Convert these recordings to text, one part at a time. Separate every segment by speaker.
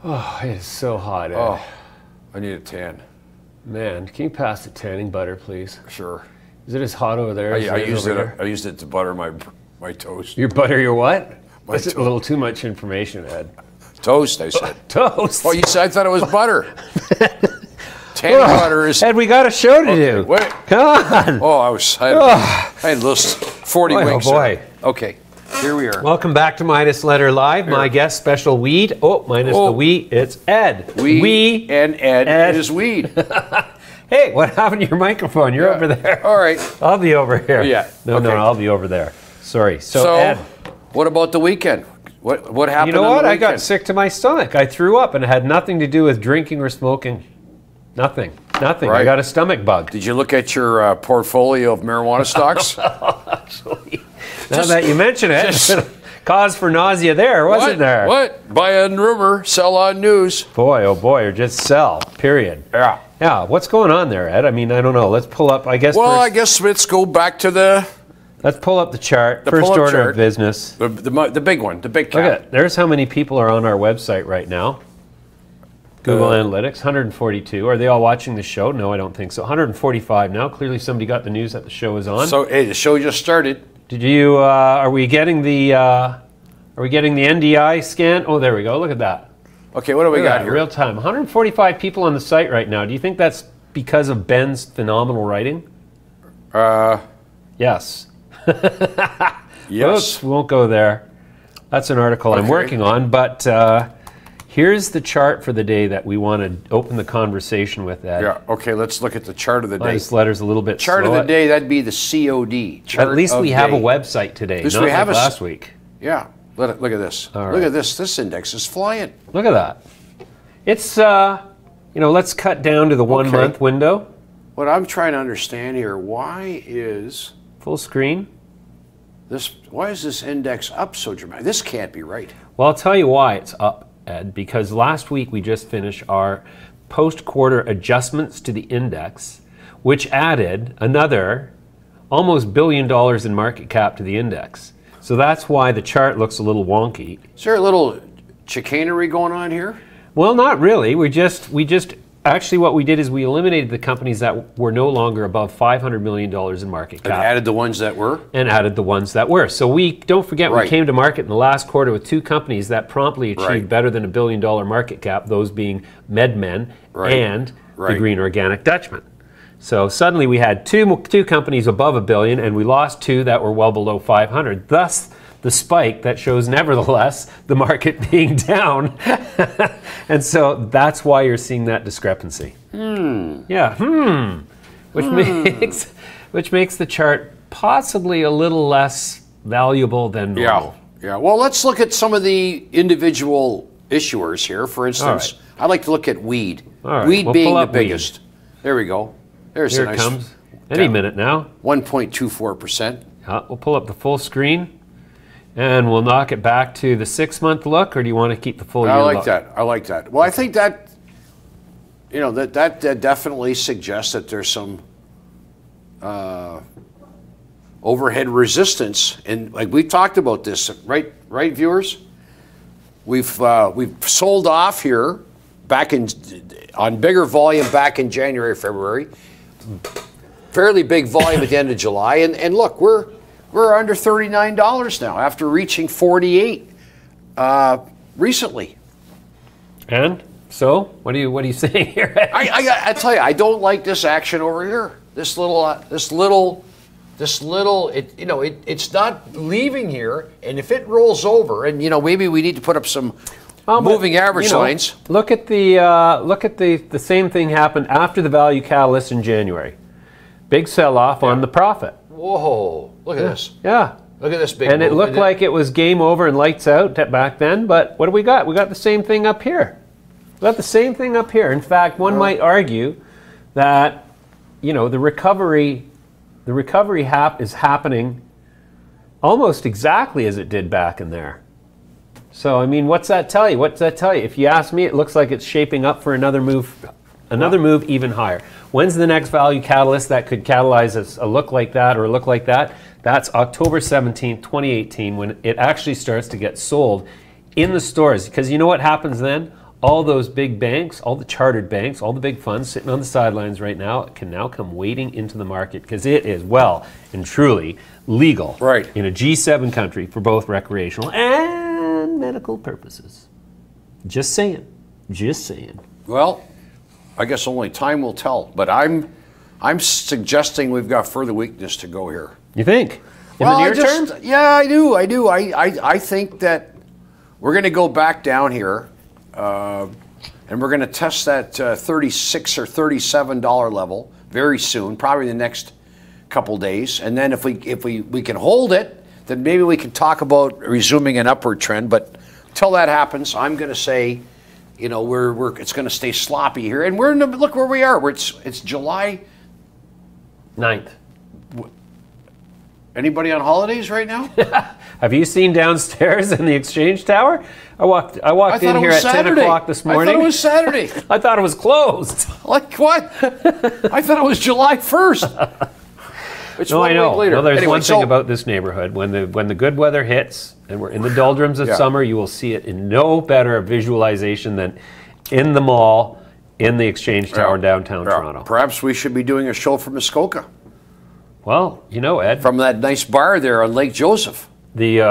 Speaker 1: Oh, it is so hot, Ed.
Speaker 2: Oh, I need a tan.
Speaker 1: Man, can you pass the tanning butter, please?
Speaker 2: Sure.
Speaker 1: Is it as hot over there?
Speaker 2: I used it to butter my toast.
Speaker 1: Your butter, your what?
Speaker 2: That's
Speaker 1: a little too much information, Ed.
Speaker 2: Toast, I said.
Speaker 1: Toast.
Speaker 2: Oh, you said I thought it was butter. Tanning butter is.
Speaker 1: Ed, we got a show to do.
Speaker 2: Wait.
Speaker 1: Come on.
Speaker 2: Oh, I had those 40 wings.
Speaker 1: Oh boy.
Speaker 2: Okay, here we are.
Speaker 1: Welcome back to Midas Letter Live. My guest, special weed. Oh, minus the wheat. It's Ed.
Speaker 2: We and Ed is weed.
Speaker 1: Hey, what happened to your microphone? You're over there.
Speaker 2: All right.
Speaker 1: I'll be over here.
Speaker 2: Yeah.
Speaker 1: No, I'll be over there. Sorry. So Ed,
Speaker 2: what about the weekend? What happened?
Speaker 1: You know
Speaker 2: on
Speaker 1: what?
Speaker 2: the
Speaker 1: I got sick to my stomach. I threw up, and it had nothing to do with drinking or smoking. Nothing.
Speaker 2: Right.
Speaker 1: I got a stomach bug.
Speaker 2: Did you look at your portfolio of marijuana stocks?
Speaker 1: Actually, now that you mention it, cause for nausea there, wasn't there?
Speaker 2: What? Buy on rumor, sell on news.
Speaker 1: Boy, oh boy, or just sell, period.
Speaker 2: Yeah.
Speaker 1: Yeah, what's going on there, Ed? I mean, I don't know. Let's pull up, I guess.
Speaker 2: Well, I guess let's go back to the...
Speaker 1: Let's pull up the chart. First order of business.
Speaker 2: The big one, the big cap.
Speaker 1: Look at it. There's how many people are on our website right now. Google Analytics, 142. Are they all watching the show? No, I don't think so. 145 now. Clearly somebody got the news that the show is on.
Speaker 2: So, hey, the show just started.
Speaker 1: Did you, are we getting the NDI scan? Oh, there we go. Look at that.
Speaker 2: Okay, what do we got here?
Speaker 1: Real time. 145 people on the site right now. Do you think that's because of Ben's phenomenal writing? Yes.
Speaker 2: Yes.
Speaker 1: Oops, we won't go there. That's an article I'm working on, but here's the chart for the day that we want to open the conversation with, Ed.
Speaker 2: Yeah, okay, let's look at the chart of the day.
Speaker 1: This letter's a little bit
Speaker 2: Chart
Speaker 1: slow.
Speaker 2: of the day, that'd be the COD.
Speaker 1: At least we have a website today, not like last week.
Speaker 2: Yeah, look at this. Look at this. This index is flying.
Speaker 1: Look at that. It's, let's cut down to the 1 month window.
Speaker 2: What I'm trying to understand here, why is...
Speaker 1: Full screen.
Speaker 2: Why is this index up so dramatic? This can't be right.
Speaker 1: Well, I'll tell you why it's up, Ed, because last week we just finished our post-quarter adjustments to the index, which added another almost $1 billion in market cap to the index. So that's why the chart looks a little wonky.
Speaker 2: Is there a little chicanery going on here?
Speaker 1: Well, not really. We just actually what we did is we eliminated the companies that were no longer above $500 million in market cap.
Speaker 2: And added the ones that were?
Speaker 1: And added the ones that were. So don't forget, we came to market in the last quarter with 2 companies that promptly achieved better than $1 billion market cap, those being MedMen and the Green Organic Dutchman. So suddenly we had two companies above $1 billion, and we lost 2 that were well below 500. Thus, the spike that shows, nevertheless, the market being down. And so that's why you're seeing that discrepancy. Yeah, which makes the chart possibly a little less valuable than normal.
Speaker 2: Yeah. Well, let's look at some of the individual issuers here. For instance, I'd like to look at weed. Weed being the biggest. There we go. There's
Speaker 1: Here it comes. Any minute now.
Speaker 2: 1.24%.
Speaker 1: We'll pull up the full screen. And we'll knock it back to the 6-month look, or do you want to keep the full year look?
Speaker 2: I like that. Well, I think that, that definitely suggests that there's some overhead resistance, and like we've talked about this, right, viewers? We've sold off here on bigger volume back in January, February, fairly big volume at the end of July, and look, we're under $39 now after reaching 48 recently. And
Speaker 1: so, what are you saying here?
Speaker 2: I tell you, I don't like this action over here. This little, it's not leaving here. And if it rolls over, and maybe we need to put up some moving average lines.
Speaker 1: Look at the same thing happened after the value catalyst in January. Big sell-off on the profit.
Speaker 2: Whoa, look at this.
Speaker 1: Yeah.
Speaker 2: Look at this big
Speaker 1: And it looked like it was game over and lights out back then, but what do we got? We got the same thing up here. We got the same thing up here. In fact, one might argue that, the recovery is happening almost exactly as it did back in there. So, I mean, what's that tell you? What's that tell you? If you ask me, it looks like it's shaping up for another move even higher. When's the next value catalyst that could catalyze a look like that or a look like that? That's October 17th, 2018, when it actually starts to get sold in the stores. Because you know what happens then? all those big banks, all the chartered banks, all the big funds sitting on the sidelines right now can now come wading into the market because it is well and truly legal in a G7 country for both recreational and medical purposes. Just saying. Just saying.
Speaker 2: Well, I guess only time will tell, but I'm suggesting we've got further weakness to go here.
Speaker 1: You think? In the near term?
Speaker 2: Yeah, I do. I think that we're going to go back down here, and we're going to test that $36 or $37 level very soon, probably the next couple days. And then if we can hold it, then maybe we can talk about resuming an upward trend. But until that happens, I'm going to say, you know, it's going to stay sloppy here. And look where we are. It's July
Speaker 1: 9th.
Speaker 2: Anybody on holidays right now?
Speaker 1: Have you seen downstairs in the Exchange Tower? I walked in here at 10 o'clock this morning.
Speaker 2: I thought it was Saturday.
Speaker 1: I thought it was closed.
Speaker 2: Like what? I thought it was July 1st. It's
Speaker 1: no,
Speaker 2: 1
Speaker 1: I know.
Speaker 2: week later.
Speaker 1: No, there's
Speaker 2: anyway,
Speaker 1: one thing about this neighborhood. When the good weather hits and we're in the doldrums of summer, you will see it in no better visualization than in the mall, in the Exchange Tower, downtown Toronto.
Speaker 2: Perhaps we should be doing a show from Muskoka.
Speaker 1: Well, you know, Ed,
Speaker 2: from that nice bar there on Lake Joseph.
Speaker 1: The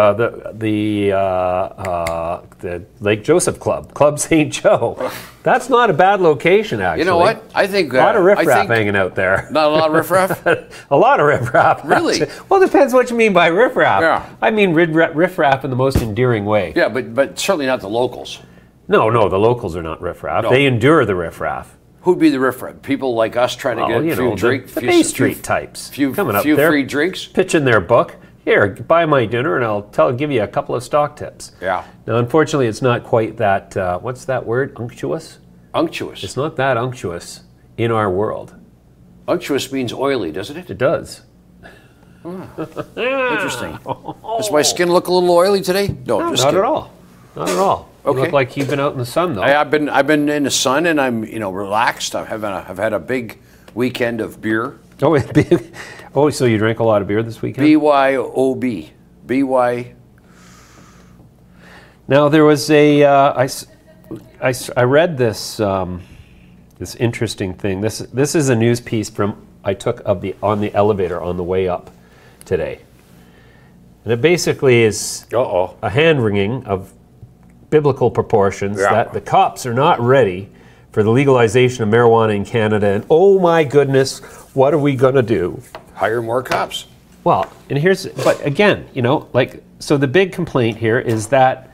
Speaker 1: Lake Joseph Club St. Joe. That's not a bad location, actually.
Speaker 2: You know what? I think
Speaker 1: a lot of riffraff hanging out there.
Speaker 2: Not a lot of riffraff.
Speaker 1: A lot of riffraff.
Speaker 2: Really?
Speaker 1: Actually. Well, it depends what you mean by riffraff.
Speaker 2: Yeah.
Speaker 1: I mean riffraff in the most endearing way.
Speaker 2: Yeah, but certainly not the locals.
Speaker 1: No, the locals are not riffraff.
Speaker 2: No.
Speaker 1: They endure the riffraff.
Speaker 2: Who'd be the riffraff? People like us trying to get a few drinks?
Speaker 1: The Bay Street types. Coming up
Speaker 2: few
Speaker 1: there,
Speaker 2: free drinks?
Speaker 1: Pitching their book. Here, buy my dinner and I'll give you a couple of stock tips.
Speaker 2: Yeah.
Speaker 1: Now, unfortunately, it's not quite that, what's that word? Unctuous?
Speaker 2: Unctuous.
Speaker 1: It's not that unctuous in our world.
Speaker 2: Unctuous means oily, doesn't it?
Speaker 1: It does.
Speaker 2: Interesting. Does my skin look a little oily today? No, just
Speaker 1: not
Speaker 2: kidding.
Speaker 1: at all. Not at all.
Speaker 2: Okay.
Speaker 1: You look like you've been out in the sun, though.
Speaker 2: I've been in the sun and I'm relaxed. I've had a big weekend of beer.
Speaker 1: Oh, so you drank a lot of beer this weekend?
Speaker 2: BYOB. BY.
Speaker 1: Now there was I read this this interesting thing. This is a news piece I took on the elevator on the way up today, and it basically is a hand-wringing of biblical proportions that the cops are not ready for the legalization of marijuana in Canada, and oh my goodness, what are we going to do?
Speaker 2: Hire more cops.
Speaker 1: Well, and but again, so the big complaint here is that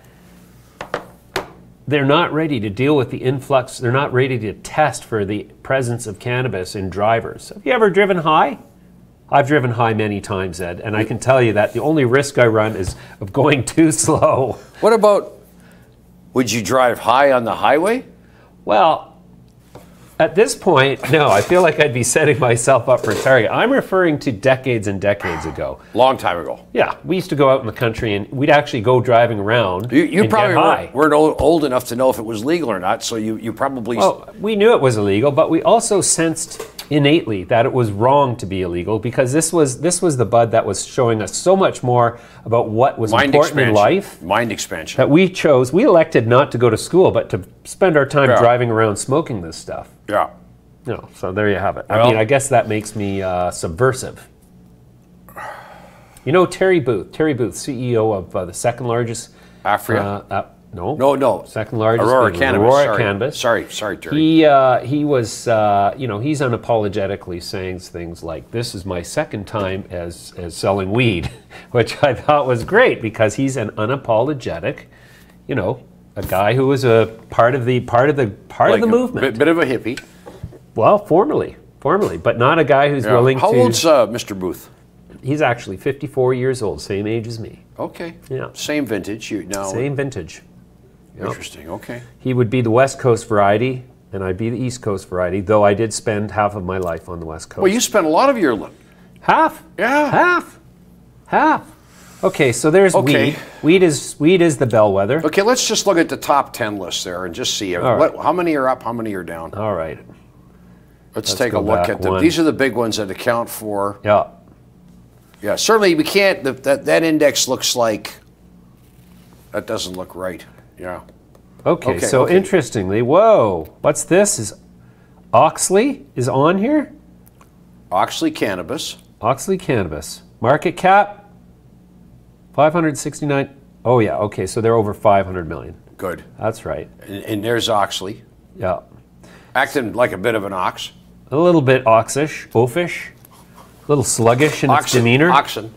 Speaker 1: they're not ready to deal with the influx, they're not ready to test for the presence of cannabis in drivers. Have you ever driven high? I've driven high many times, Ed, and I can tell you that the only risk I run is of going too slow.
Speaker 2: What about, would you drive high on the highway?
Speaker 1: Well, at this point, no, I feel like I'd be setting myself up for a target. I'm referring to decades and decades ago.
Speaker 2: Long time ago.
Speaker 1: Yeah, we used to go out in the country and we'd actually go driving around.
Speaker 2: You
Speaker 1: and
Speaker 2: probably
Speaker 1: get high.
Speaker 2: weren't old enough to know if it was legal or not, so you probably...
Speaker 1: Well, we knew it was illegal, but we also sensed innately that it was wrong to be illegal because this was the bud that was showing us so much more about what was important in life.
Speaker 2: Mind expansion.
Speaker 1: That we elected not to go to school, but to spend our time driving around smoking this stuff.
Speaker 2: Yeah.
Speaker 1: No, so there you have it. I guess that makes me subversive. You know Terry Booth, CEO of the second largest...
Speaker 2: Aphria?
Speaker 1: No. Second largest...
Speaker 2: Aurora Cannabis.
Speaker 1: Aurora Cannabis.
Speaker 2: Sorry, Terry.
Speaker 1: He was, he's unapologetically saying things like, this is my second time as selling weed, which I thought was great because he's an unapologetic, a guy who was a part of the movement.
Speaker 2: Bit of a hippie.
Speaker 1: Well, formerly, but not a guy who's willing to...
Speaker 2: How old's Mr. Booth?
Speaker 1: He's actually 54 years old, same age as me.
Speaker 2: Okay.
Speaker 1: Yeah.
Speaker 2: Same vintage.
Speaker 1: Same vintage. Yep.
Speaker 2: Interesting, okay.
Speaker 1: He would be the West Coast variety, and I'd be the East Coast variety, though I did spend half of my life on the West Coast.
Speaker 2: Well, you spent a lot of your life.
Speaker 1: Half?
Speaker 2: Yeah.
Speaker 1: Half. Okay, so there's weed. Weed is the bellwether.
Speaker 2: Okay, let's just look at the top 10 list there and just see how many are up, how many are down.
Speaker 1: All right.
Speaker 2: Let's take a look at them. These are the big ones that account for...
Speaker 1: Yeah.
Speaker 2: Yeah, certainly we can't... That index looks like... That doesn't look right. Yeah.
Speaker 1: Okay, so
Speaker 2: okay.
Speaker 1: interestingly, whoa, what's this? Is Oxley is on here?
Speaker 2: Oxley Cannabis.
Speaker 1: Oxley Cannabis. Market cap, 569. Oh yeah, okay, so they're over 500 million.
Speaker 2: Good.
Speaker 1: That's right.
Speaker 2: And there's Oxley.
Speaker 1: Yeah.
Speaker 2: Acting like a bit of an ox.
Speaker 1: A little bit oafish, a little sluggish in its demeanor.
Speaker 2: Oxen.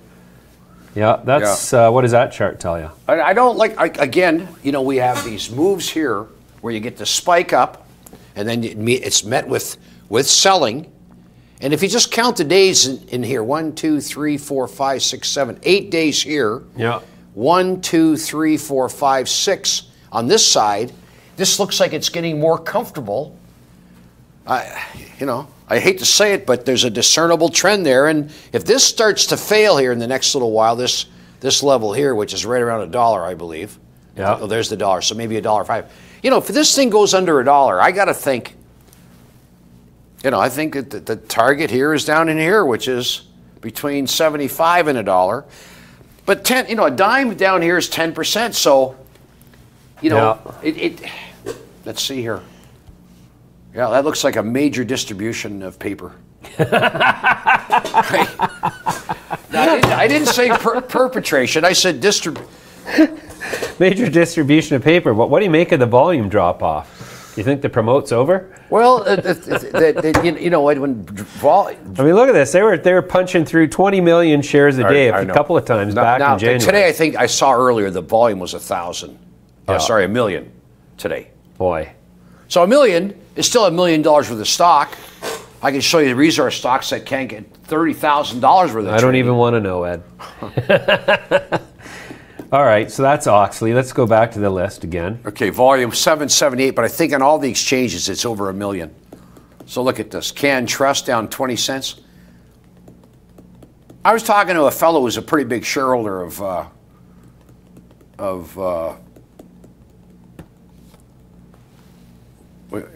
Speaker 1: Yeah, that's, what does that chart tell you?
Speaker 2: I don't like, again, you know, we have these moves here where you get the spike up and then it's met with selling. And if you just count the days in here, 1, 2, 3, 4, 5, 6, 7, 8 days here.
Speaker 1: Yeah.
Speaker 2: 1, 2, 3, 4, 5, 6 on this side. This looks like it's getting more comfortable. You know, I hate to say it, but there's a discernible trend there. And if this starts to fail here in the next little while, this level here, which is right around $1, I believe.
Speaker 1: Yeah.
Speaker 2: Oh, there's the dollar, so maybe $1.05. You know, if this thing goes under $1, I got to think. You know, I think that the target here is down in here, which is between 75 and $1. But a dime down here is 10%. So, you know, let's see here. Yeah, that looks like a major distribution of paper. I didn't say perpetration. I said
Speaker 1: major distribution of paper. What do you make of the volume drop off? You think the promote's over?
Speaker 2: Well, you know what? I mean,
Speaker 1: look at this. They were punching through 20 million shares a day a couple of times back in January.
Speaker 2: Today, I think I saw earlier the volume was 1,000. Sorry, 1 million today.
Speaker 1: Boy.
Speaker 2: So 1 million is still $1 million worth of stock. I can show you the resource stocks that can't get $30,000 worth of
Speaker 1: I don't even want to know, Ed. All right, so that's Oxley. Let's go back to the list again.
Speaker 2: Okay, volume 778, but I think on all the exchanges it's over 1 million. So look at this. Can Trust down 20 cents. I was talking to a fellow who's a pretty big shareholder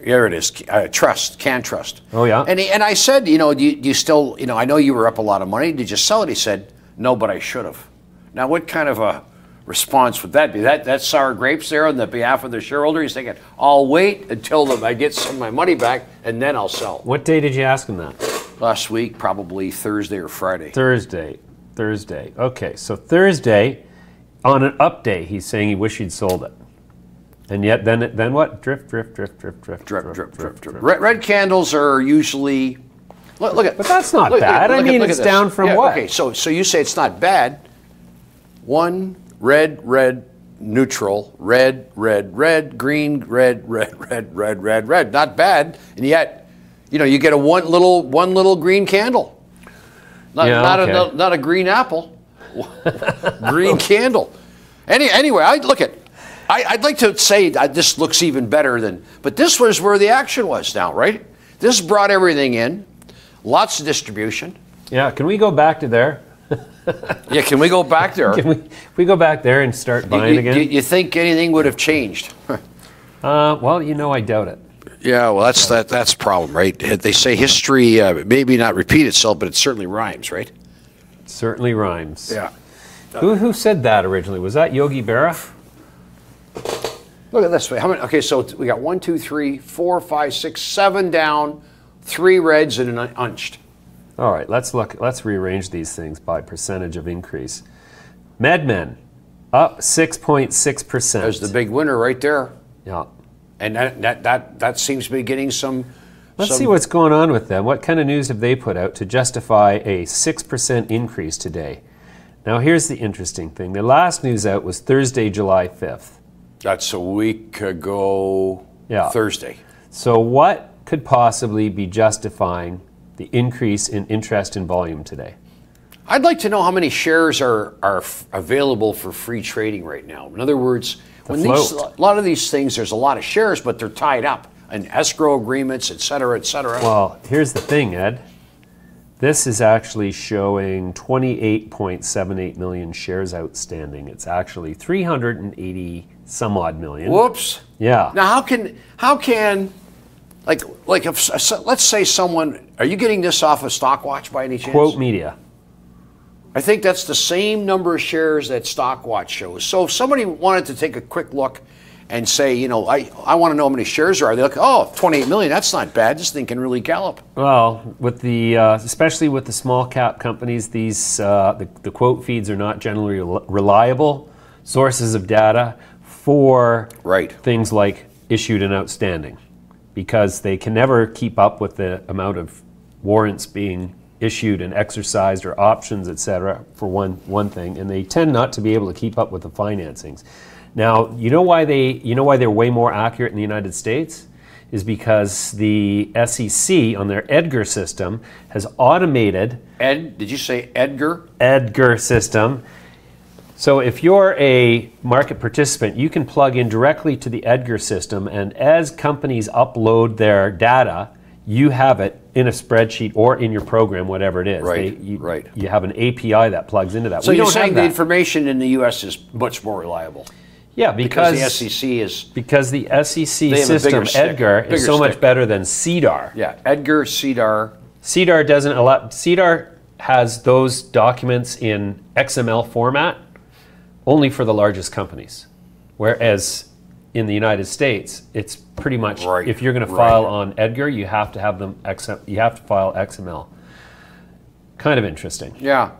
Speaker 2: here it is, Can Trust.
Speaker 1: Oh, yeah?
Speaker 2: And I said, you know, do you still, you know, I know you were up a lot of money. Did you sell it? He said, no, but I should have. Now, what kind of a response would that be? That's sour grapes there on the behalf of the shareholder? He's thinking, I'll wait until I get some of my money back, and then I'll sell.
Speaker 1: What day did you ask him that?
Speaker 2: Last week, probably Thursday or Friday.
Speaker 1: Thursday. Okay, so Thursday, on an update, he's saying he wished he'd sold it. And yet, then what? Drift.
Speaker 2: Red candles are usually. Look at.
Speaker 1: But that's not bad. I mean, it's down from what?
Speaker 2: Okay, so you say it's not bad. One red, neutral, red, green, red. Not bad. And yet, you know, you get one little green candle. Not a green apple. Green candle. Anyway, I'd like to say this looks even better than, but this was where the action was now, right? This brought everything in, lots of distribution.
Speaker 1: Yeah, can we go back to there?
Speaker 2: Yeah, can we go back there?
Speaker 1: Can we go back there and start buying again?
Speaker 2: You think anything would have changed?
Speaker 1: Well, you know, I doubt it.
Speaker 2: Yeah, well, that's the problem, right? They say history maybe not repeat itself, but it certainly rhymes, right?
Speaker 1: It certainly rhymes.
Speaker 2: Yeah.
Speaker 1: Who said that originally? Was that Yogi Berra?
Speaker 2: Look at this way. How many? Okay, so we got 1, 2, 3, 4, 5, 6, 7 down, 3 reds and an unched.
Speaker 1: All right, let's rearrange these things by percentage of increase. MedMen up 6.6%.
Speaker 2: There's the big winner right there.
Speaker 1: Yeah.
Speaker 2: And that seems to be getting some.
Speaker 1: Let's see what's going on with them. What kind of news have they put out to justify a 6% increase today? Now, here's the interesting thing. The last news out was Thursday, July 5th.
Speaker 2: That's a week ago.
Speaker 1: Yeah.
Speaker 2: Thursday.
Speaker 1: So what could possibly be justifying the increase in interest in volume today?
Speaker 2: I'd like to know how many shares are available for free trading right now. In other words, a lot of these things, there's a lot of shares, but they're tied up in escrow agreements, et cetera, et cetera.
Speaker 1: Well, here's the thing, Ed. This is actually showing 28.78 million shares outstanding. It's actually 380 some odd million.
Speaker 2: Whoops.
Speaker 1: Yeah.
Speaker 2: Now, how can like if let's say someone, are you getting this off of Stockwatch by any chance?
Speaker 1: Quote Media.
Speaker 2: I think that's the same number of shares that Stockwatch shows. So if somebody wanted to take a quick look and say, you know, I want to know how many shares there are. They look, oh, 28 million, that's not bad. This thing can really gallop.
Speaker 1: Well, with the especially with the small cap companies, these the quote feeds are not generally reliable sources of data for things like issued and outstanding, because they can never keep up with the amount of warrants being issued and exercised, or options, etc., for one thing, and they tend not to be able to keep up with the financings. Now, you know why they're way more accurate in the United States is because the SEC on their Edgar system has automated.
Speaker 2: Did you say Edgar?
Speaker 1: Edgar system. So if you're a market participant, you can plug in directly to the Edgar system, and as companies upload their data, you have it in a spreadsheet or in your program, whatever it is. You have an API that plugs into that.
Speaker 2: So you're saying the information in the U.S. is much more reliable?
Speaker 1: Yeah, because
Speaker 2: the SEC is...
Speaker 1: Because the SEC system, Edgar, is so much better than CDAR.
Speaker 2: Yeah, Edgar, CDAR.
Speaker 1: CDAR doesn't allow... CDAR has those documents in XML format only for the largest companies. Whereas in the United States, it's pretty much, if you're going to file on Edgar, you have to have them you have to file XML. Kind of interesting.
Speaker 2: Yeah.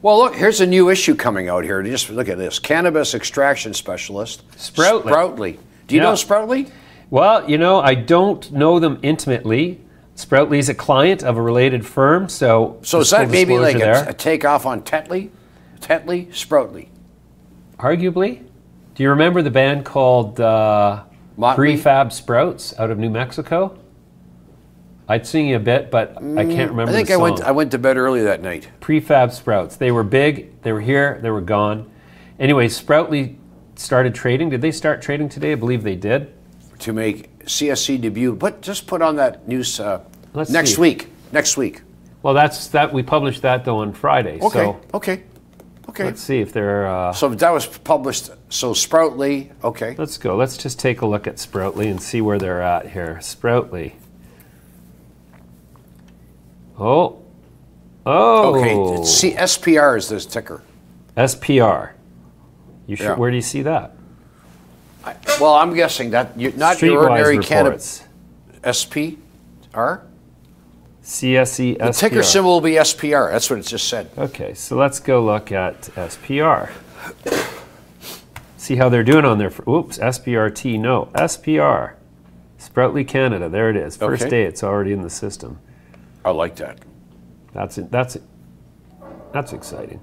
Speaker 2: Well, look, here's a new issue coming out here. Just look at this. Cannabis extraction specialist. Sproutly. Do you know Sproutly?
Speaker 1: Well, you know, I don't know them intimately. Sproutly is a client of a related firm, so
Speaker 2: is that maybe like a takeoff on Tetley? Tetley? Sproutly.
Speaker 1: Arguably. Do you remember the band called Prefab Sprouts out of New Mexico? I'd sing you a bit, but I can't remember the song.
Speaker 2: I went to bed early that night.
Speaker 1: Prefab Sprouts. They were big. They were here. They were gone. Anyway, Sproutly started trading. Did they start trading today? I believe they did.
Speaker 2: To make CSC debut. But just put on that news next week. Next week.
Speaker 1: Well, that's that. We published that though on Friday.
Speaker 2: Okay.
Speaker 1: So
Speaker 2: okay.
Speaker 1: Let's see if they're.
Speaker 2: So that was published. So Sproutly. Okay.
Speaker 1: Let's go. Let's just take a look at Sproutly and see where they're at here. Sproutly. Oh.
Speaker 2: Okay. SPR is this ticker.
Speaker 1: SPR. You should. Yeah. Where do you see that?
Speaker 2: Well, I'm guessing that not your ordinary cannabis. SPR.
Speaker 1: CSE SPR.
Speaker 2: The ticker symbol will be SPR. That's what it just said.
Speaker 1: Okay, so let's go look at SPR. See how they're doing on their. Oops, SPRT. No, SPR. Sproutly Canada. There it is. First day. It's already in the system.
Speaker 2: I like that.
Speaker 1: That's exciting.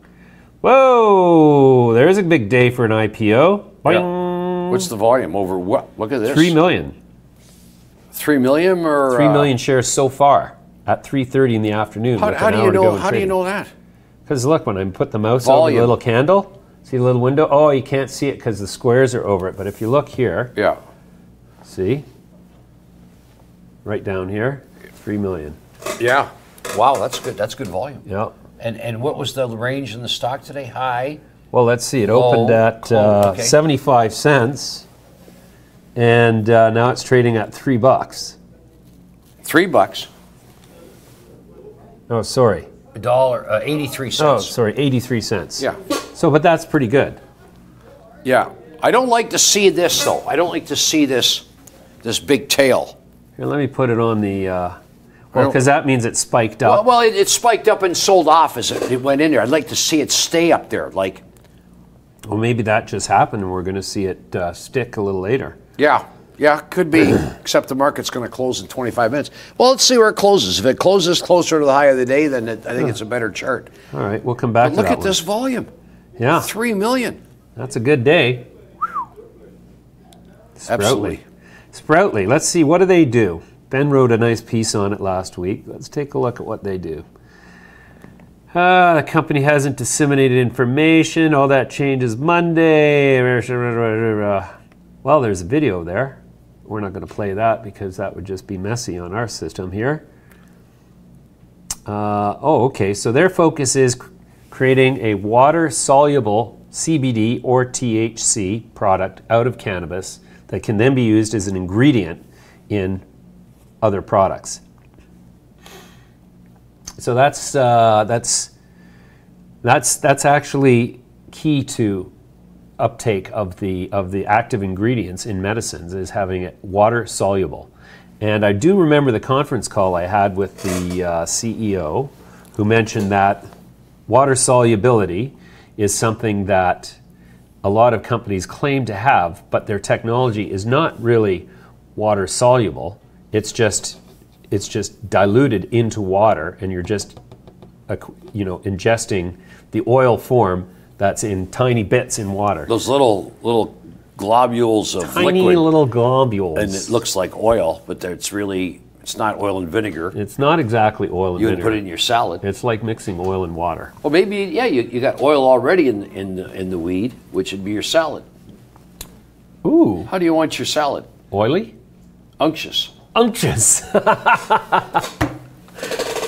Speaker 1: Whoa! There's a big day for an IPO.
Speaker 2: Yeah. What's the volume over what? Look at this.
Speaker 1: 3 million.
Speaker 2: 3 million or
Speaker 1: 3 million shares so far at 3:30 in the afternoon.
Speaker 2: How do you know? How do you know that?
Speaker 1: Because look, when I put the mouse on the little candle, see the little window. Oh, you can't see it because the squares are over it. But if you look here, see, right down here, 3 million.
Speaker 2: Yeah. Wow, that's good. That's good volume.
Speaker 1: Yeah.
Speaker 2: And what was the range in the stock today? High.
Speaker 1: Well, let's see. It opened at 75 cents, and now it's trading at $3.
Speaker 2: $3.
Speaker 1: Oh, sorry.
Speaker 2: $1, 83 cents.
Speaker 1: Oh, sorry, 83 cents.
Speaker 2: Yeah.
Speaker 1: So, but that's pretty good.
Speaker 2: Yeah. I don't like to see this though. I don't like to see this big tail.
Speaker 1: Here, let me put it on the. Well, because that means it spiked up.
Speaker 2: Well, it spiked up and sold off as it went in there. I'd like to see it stay up there, like.
Speaker 1: Well, maybe that just happened, and we're going to see it stick a little later.
Speaker 2: Yeah, could be. Except the market's going to close in 25 minutes. Well, let's see where it closes. If it closes closer to the high of the day, then I think it's a better chart.
Speaker 1: All right, we'll come back to that.
Speaker 2: Look at this volume.
Speaker 1: Yeah,
Speaker 2: 3 million.
Speaker 1: That's a good day.
Speaker 2: Absolutely.
Speaker 1: Sproutly. Let's see. What do they do? Ben wrote a nice piece on it last week. Let's take a look at what they do. The company hasn't disseminated information. All that changes Monday. Well, there's a video there. We're not going to play that because that would just be messy on our system here. Okay. So their focus is creating a water-soluble CBD or THC product out of cannabis that can then be used as an ingredient in other products. So that's actually key to uptake of the active ingredients in medicines is having it water soluble. And I do remember the conference call I had with the CEO, who mentioned that water solubility is something that a lot of companies claim to have, but their technology is not really water soluble. It's just diluted into water, and you're just ingesting the oil form that's in tiny bits in water.
Speaker 2: Those little globules of
Speaker 1: Tiny
Speaker 2: liquid,
Speaker 1: little globules.
Speaker 2: and it looks like oil, but it's not oil and vinegar.
Speaker 1: It's not exactly oil and
Speaker 2: You would
Speaker 1: vinegar.
Speaker 2: put it in your salad.
Speaker 1: It's like mixing oil and water.
Speaker 2: Well, maybe you got oil already in the weed, which would be your salad.
Speaker 1: Ooh,
Speaker 2: How do you want your salad?
Speaker 1: oily?
Speaker 2: Unctuous.
Speaker 1: Unctuous.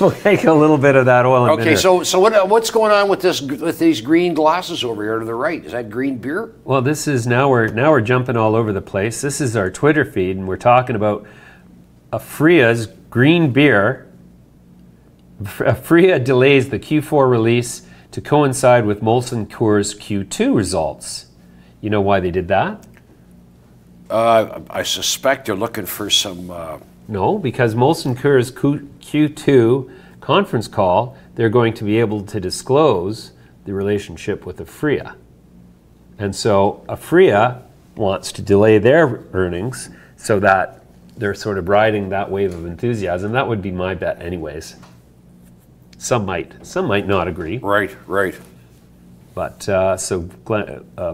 Speaker 1: We'll take a little bit of that oil and
Speaker 2: Okay,
Speaker 1: vinegar.
Speaker 2: so what's going on with these green glasses over here to the right? Is that green beer?
Speaker 1: Well, this is now we're jumping all over the place. This is our Twitter feed, and we're talking about Aphria's green beer. Aphria delays the Q4 release to coincide with Molson Coors Q2 results. You know why they did that?
Speaker 2: I suspect they're looking for some.
Speaker 1: No, because Molson Coors Q2 conference call, they're going to be able to disclose the relationship with Aphria. And so Aphria wants to delay their earnings so that they're sort of riding that wave of enthusiasm. That would be my bet anyways. Some might not agree.
Speaker 2: Right.
Speaker 1: But so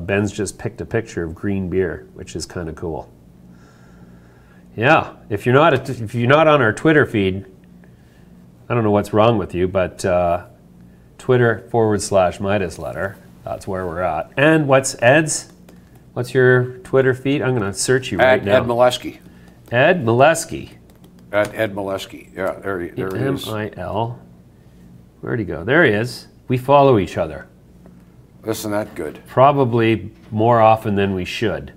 Speaker 1: Ben's just picked a picture of green beer, which is kind of cool. Yeah, if you're not on our Twitter feed, I don't know what's wrong with you, but Twitter/Midas Letter, that's where we're at. And what's Ed's? What's your Twitter feed? I'm going to search you right now.
Speaker 2: Ed Milewski.
Speaker 1: Ed Milewski.
Speaker 2: At Ed Milewski. Yeah, there he is.
Speaker 1: M-I-L. Where'd he go? There he is. We follow each other.
Speaker 2: Isn't that good?
Speaker 1: Probably more often than we should.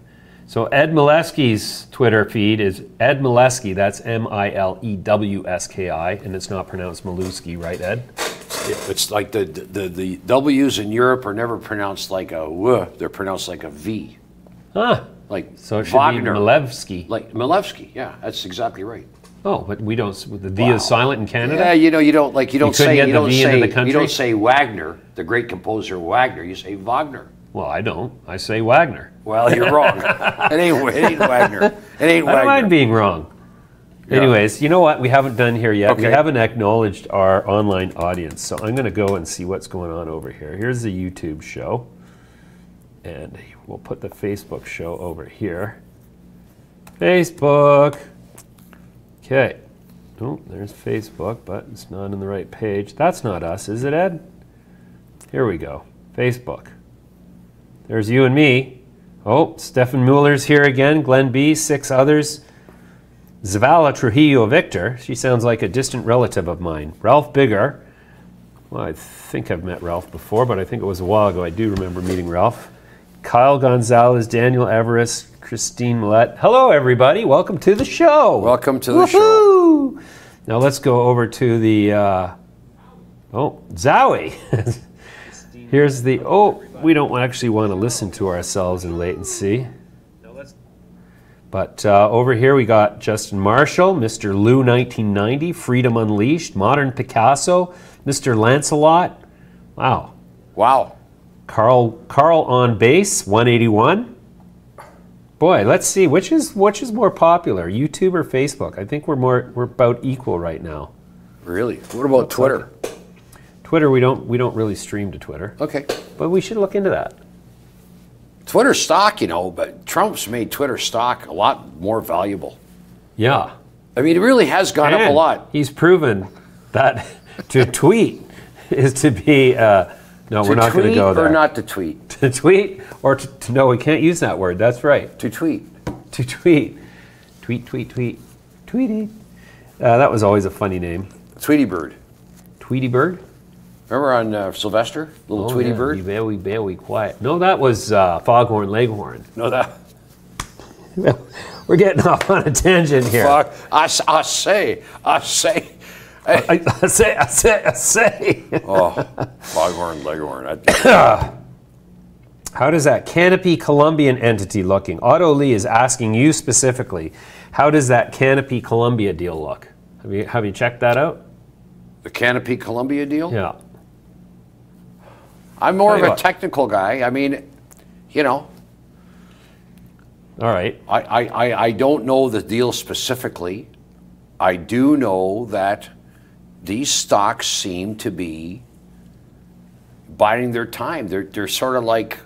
Speaker 1: So Ed Milewski's Twitter feed is Ed Milewski, that's Milewski, and it's not pronounced Milewski, right, Ed?
Speaker 2: It's like the W's in Europe are never pronounced like a W, they're pronounced like a V.
Speaker 1: Huh.
Speaker 2: Like
Speaker 1: So it should
Speaker 2: Wagner.
Speaker 1: be Milewski.
Speaker 2: Like Milewski, yeah, that's exactly right.
Speaker 1: Oh, but we don't, the V is silent in Canada?
Speaker 2: Yeah, you don't
Speaker 1: couldn't get the V into the country?
Speaker 2: You don't say Wagner, the great composer Wagner, you say Wagner.
Speaker 1: Well, I don't. I say Wagner.
Speaker 2: Well, you're wrong. It ain't Wagner. It ain't Wagner.
Speaker 1: I don't mind being wrong.
Speaker 2: Yeah.
Speaker 1: Anyways, you know what we haven't done here yet?
Speaker 2: Okay.
Speaker 1: We haven't acknowledged our online audience, so I'm going to go and see what's going on over here. Here's the YouTube show, and we'll put the Facebook show over here. Facebook. Okay. Oh, there's Facebook, but it's not on the right page. That's not us, is it, Ed? Here we go. Facebook. There's you and me. Oh, Stefan Mueller's here again. Glenn B., 6 others. Zavala Trujillo Victor. She sounds like a distant relative of mine. Ralph Bigger. Well, I think I've met Ralph before, but I think it was a while ago. I do remember meeting Ralph. Kyle Gonzalez, Daniel Everest, Christine Millette. Hello, everybody. Welcome to the show.
Speaker 2: Welcome to the show.
Speaker 1: Woohoo! Now let's go over to the, Zowie. Here's the, we don't actually want to listen to ourselves in latency. But over here we got Justin Marshall, Mr. Lou 1990, Freedom Unleashed, Modern Picasso, Mr. Lancelot. Wow. Carl on bass, 181. Boy, let's see which is more popular, YouTube or Facebook. I think we're about equal right now.
Speaker 2: Really? What about Twitter?
Speaker 1: Twitter, we don't really stream to Twitter.
Speaker 2: Okay.
Speaker 1: But we should look into that.
Speaker 2: Twitter stock, but Trump's made Twitter stock a lot more valuable.
Speaker 1: Yeah.
Speaker 2: I mean, it really has gone up a lot.
Speaker 1: He's proven that to tweet is to be, no, we're not going to go there.
Speaker 2: Or not to tweet?
Speaker 1: To tweet or no, we can't use that word. That's right.
Speaker 2: To tweet.
Speaker 1: To tweet. Tweety. That was always a funny name.
Speaker 2: Tweety Bird.
Speaker 1: Tweety Bird?
Speaker 2: Remember on Sylvester? Little Tweety Bird?
Speaker 1: Be very quiet. No, that was Foghorn Leghorn.
Speaker 2: No, that...
Speaker 1: We're getting off on a tangent here.
Speaker 2: Fuck. I say.
Speaker 1: I say.
Speaker 2: Oh, Foghorn Leghorn.
Speaker 1: How does that Canopy Colombian entity looking? Otto Lee is asking you specifically, how does that Canopy Colombia deal look? Have you checked that out?
Speaker 2: The Canopy Colombia deal?
Speaker 1: Yeah.
Speaker 2: I'm more of a technical guy. I mean, you know.
Speaker 1: All right.
Speaker 2: I don't know the deal specifically. I do know that these stocks seem to be biding their time. They're sort of like,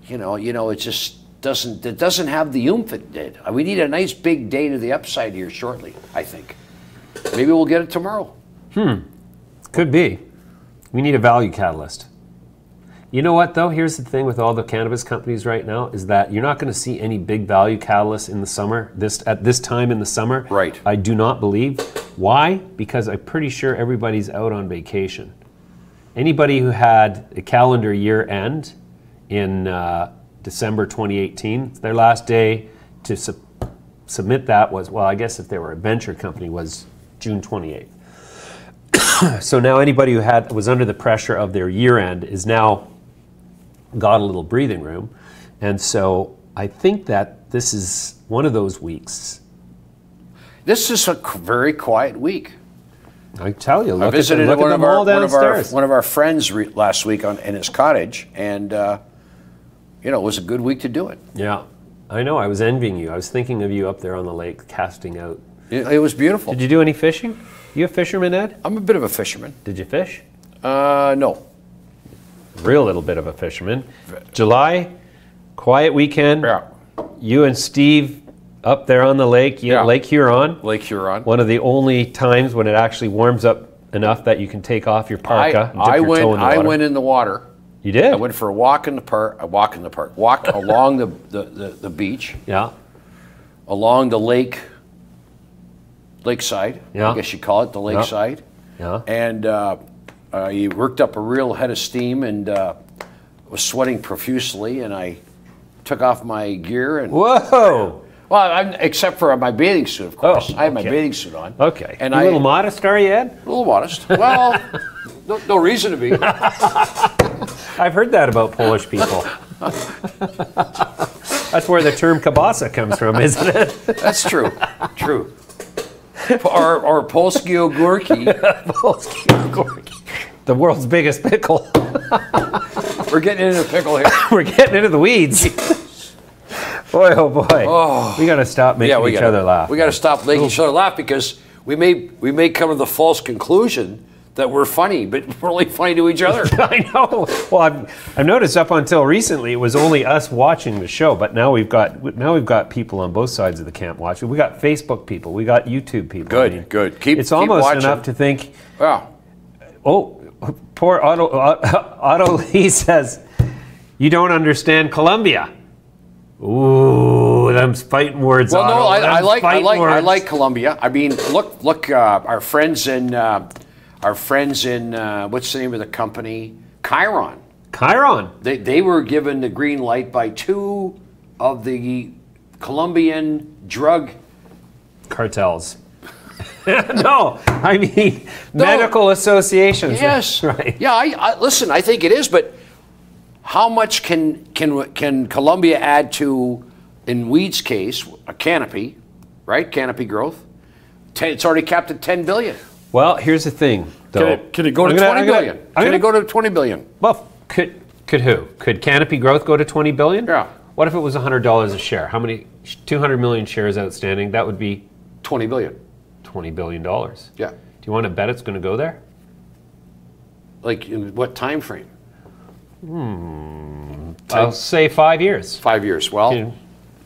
Speaker 2: you know, it just doesn't have the oomph it did. We need a nice big day to the upside here shortly, I think. Maybe we'll get it tomorrow.
Speaker 1: Could be. We need a value catalyst. You know what, though? Here's the thing with all the cannabis companies right now is that you're not going to see any big value catalysts in the summer, at this time in the summer.
Speaker 2: Right.
Speaker 1: I do not believe. Why? Because I'm pretty sure everybody's out on vacation. Anybody who had a calendar year end in December 2018, their last day to submit that was, well, I guess if they were a venture company, was June 28th. So now anybody who was under the pressure of their year end is now got a little breathing room. And so I think that this is one of those weeks. This
Speaker 2: is a very quiet week.
Speaker 1: I tell you,
Speaker 2: I visited one of our friends last week in his cottage, and you know, it was a good week to do it.
Speaker 1: Yeah, I know. I was envying you. I was thinking of you up there on the lake casting out.
Speaker 2: It was beautiful.
Speaker 1: Did you do any fishing? You a fisherman, Ed?
Speaker 2: I'm a bit of a fisherman.
Speaker 1: Did you fish?
Speaker 2: No.
Speaker 1: Real little bit of a fisherman. July, quiet weekend.
Speaker 2: Yeah.
Speaker 1: You and Steve up there on the lake, Lake Huron.
Speaker 2: Lake Huron.
Speaker 1: One of the only times when it actually warms up enough that you can take off your parka.
Speaker 2: I went in the water.
Speaker 1: You did?
Speaker 2: I went for a walk in the park. Walk along the beach.
Speaker 1: Yeah.
Speaker 2: Along the lakeside.
Speaker 1: Yeah.
Speaker 2: I guess you call it the lakeside.
Speaker 1: Yeah.
Speaker 2: And he worked up a real head of steam and was sweating profusely. And I took off my gear and.
Speaker 1: Whoa!
Speaker 2: Well, except for my bathing suit, of course. I had my bathing suit on.
Speaker 1: Okay. And a little modest, are you, Ed?
Speaker 2: A little modest. Well, no reason to be.
Speaker 1: I've heard that about Polish people. That's where the term kielbasa comes from, isn't it?
Speaker 2: That's true. True. Or Polski ogórki.
Speaker 1: Polski ogórki. The world's biggest pickle.
Speaker 2: We're getting into the pickle here.
Speaker 1: We're getting into the weeds. Boy, oh boy.
Speaker 2: Oh.
Speaker 1: We got to stop making each other laugh.
Speaker 2: We got to stop making each other laugh because we may come to the false conclusion that we're funny, but we're only funny to each other.
Speaker 1: I know. Well, I've noticed up until recently it was only us watching the show, but now we've got people on both sides of the camp watching. We got Facebook people, we got YouTube people.
Speaker 2: Good, good.
Speaker 1: It's almost enough to think.
Speaker 2: Yeah.
Speaker 1: Oh, poor Otto Lee says, "You don't understand Colombia." Ooh, them fighting words.
Speaker 2: Well, no, I like Colombia. I mean, look, our friends in what's the name of the company? Chiron.
Speaker 1: Chiron.
Speaker 2: They were given the green light by two of the Colombian drug
Speaker 1: cartels. No, I mean medical associations.
Speaker 2: Yes,
Speaker 1: right.
Speaker 2: Yeah, I listen. I think it is, but how much can Colombia add to, in weed's case, a canopy, right? Canopy growth. It's already capped at 10 billion.
Speaker 1: Well, here's the thing, though.
Speaker 2: Can it go to 20 billion? Can it go to 20 billion?
Speaker 1: Well, could who? Could Canopy Growth go to 20 billion?
Speaker 2: Yeah.
Speaker 1: What if it was $100 a share? How many? 200 million shares outstanding. That would be
Speaker 2: 20 billion.
Speaker 1: $20 billion.
Speaker 2: Yeah.
Speaker 1: Do you want to bet it's going to go there?
Speaker 2: Like in what time frame?
Speaker 1: I'll say 5 years.
Speaker 2: 5 years. Well,